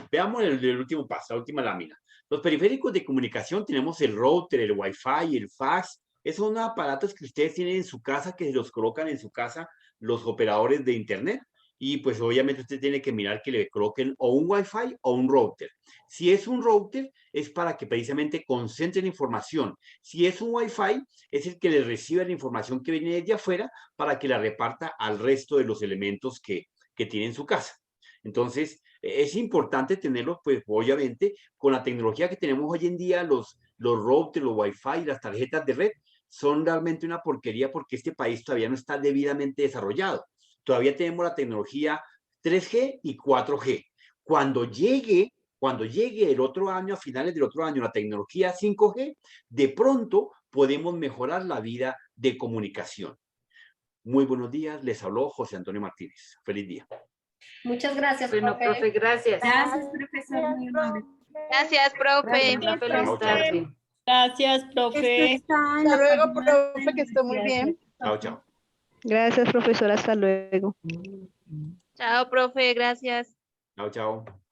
Veamos el último paso, la última lámina. Los periféricos de comunicación, tenemos el router, el Wi-Fi, el fax. Esos son aparatos que ustedes tienen en su casa, que se los colocan en su casa los operadores de internet. Y pues obviamente usted tiene que mirar que le coloquen o un Wi-Fi o un router. Si es un router, es para que precisamente concentren información. Si es un Wi-Fi, es el que le recibe la información que viene desde afuera para que la reparta al resto de los elementos que tiene en su casa. Entonces, es importante tenerlos, pues obviamente, con la tecnología que tenemos hoy en día, los routers, los Wi-Fi, las tarjetas de red, son realmente una porquería, porque este país todavía no está debidamente desarrollado. Todavía tenemos la tecnología 3G y 4G. Cuando llegue el otro año, a finales del otro año, la tecnología 5G, de pronto podemos mejorar la vida de comunicación. Muy buenos días, les habló José Antonio Martínez. Feliz día. Muchas gracias, Bueno, profe, gracias. Gracias, profesor. Muy amable. Gracias, profe. Una feliz tarde. Gracias, profe. Hasta luego, profe, que esté muy bien. Chao, chao. Gracias, profesora. Hasta luego. Chao, profe. Gracias. Chao, chao.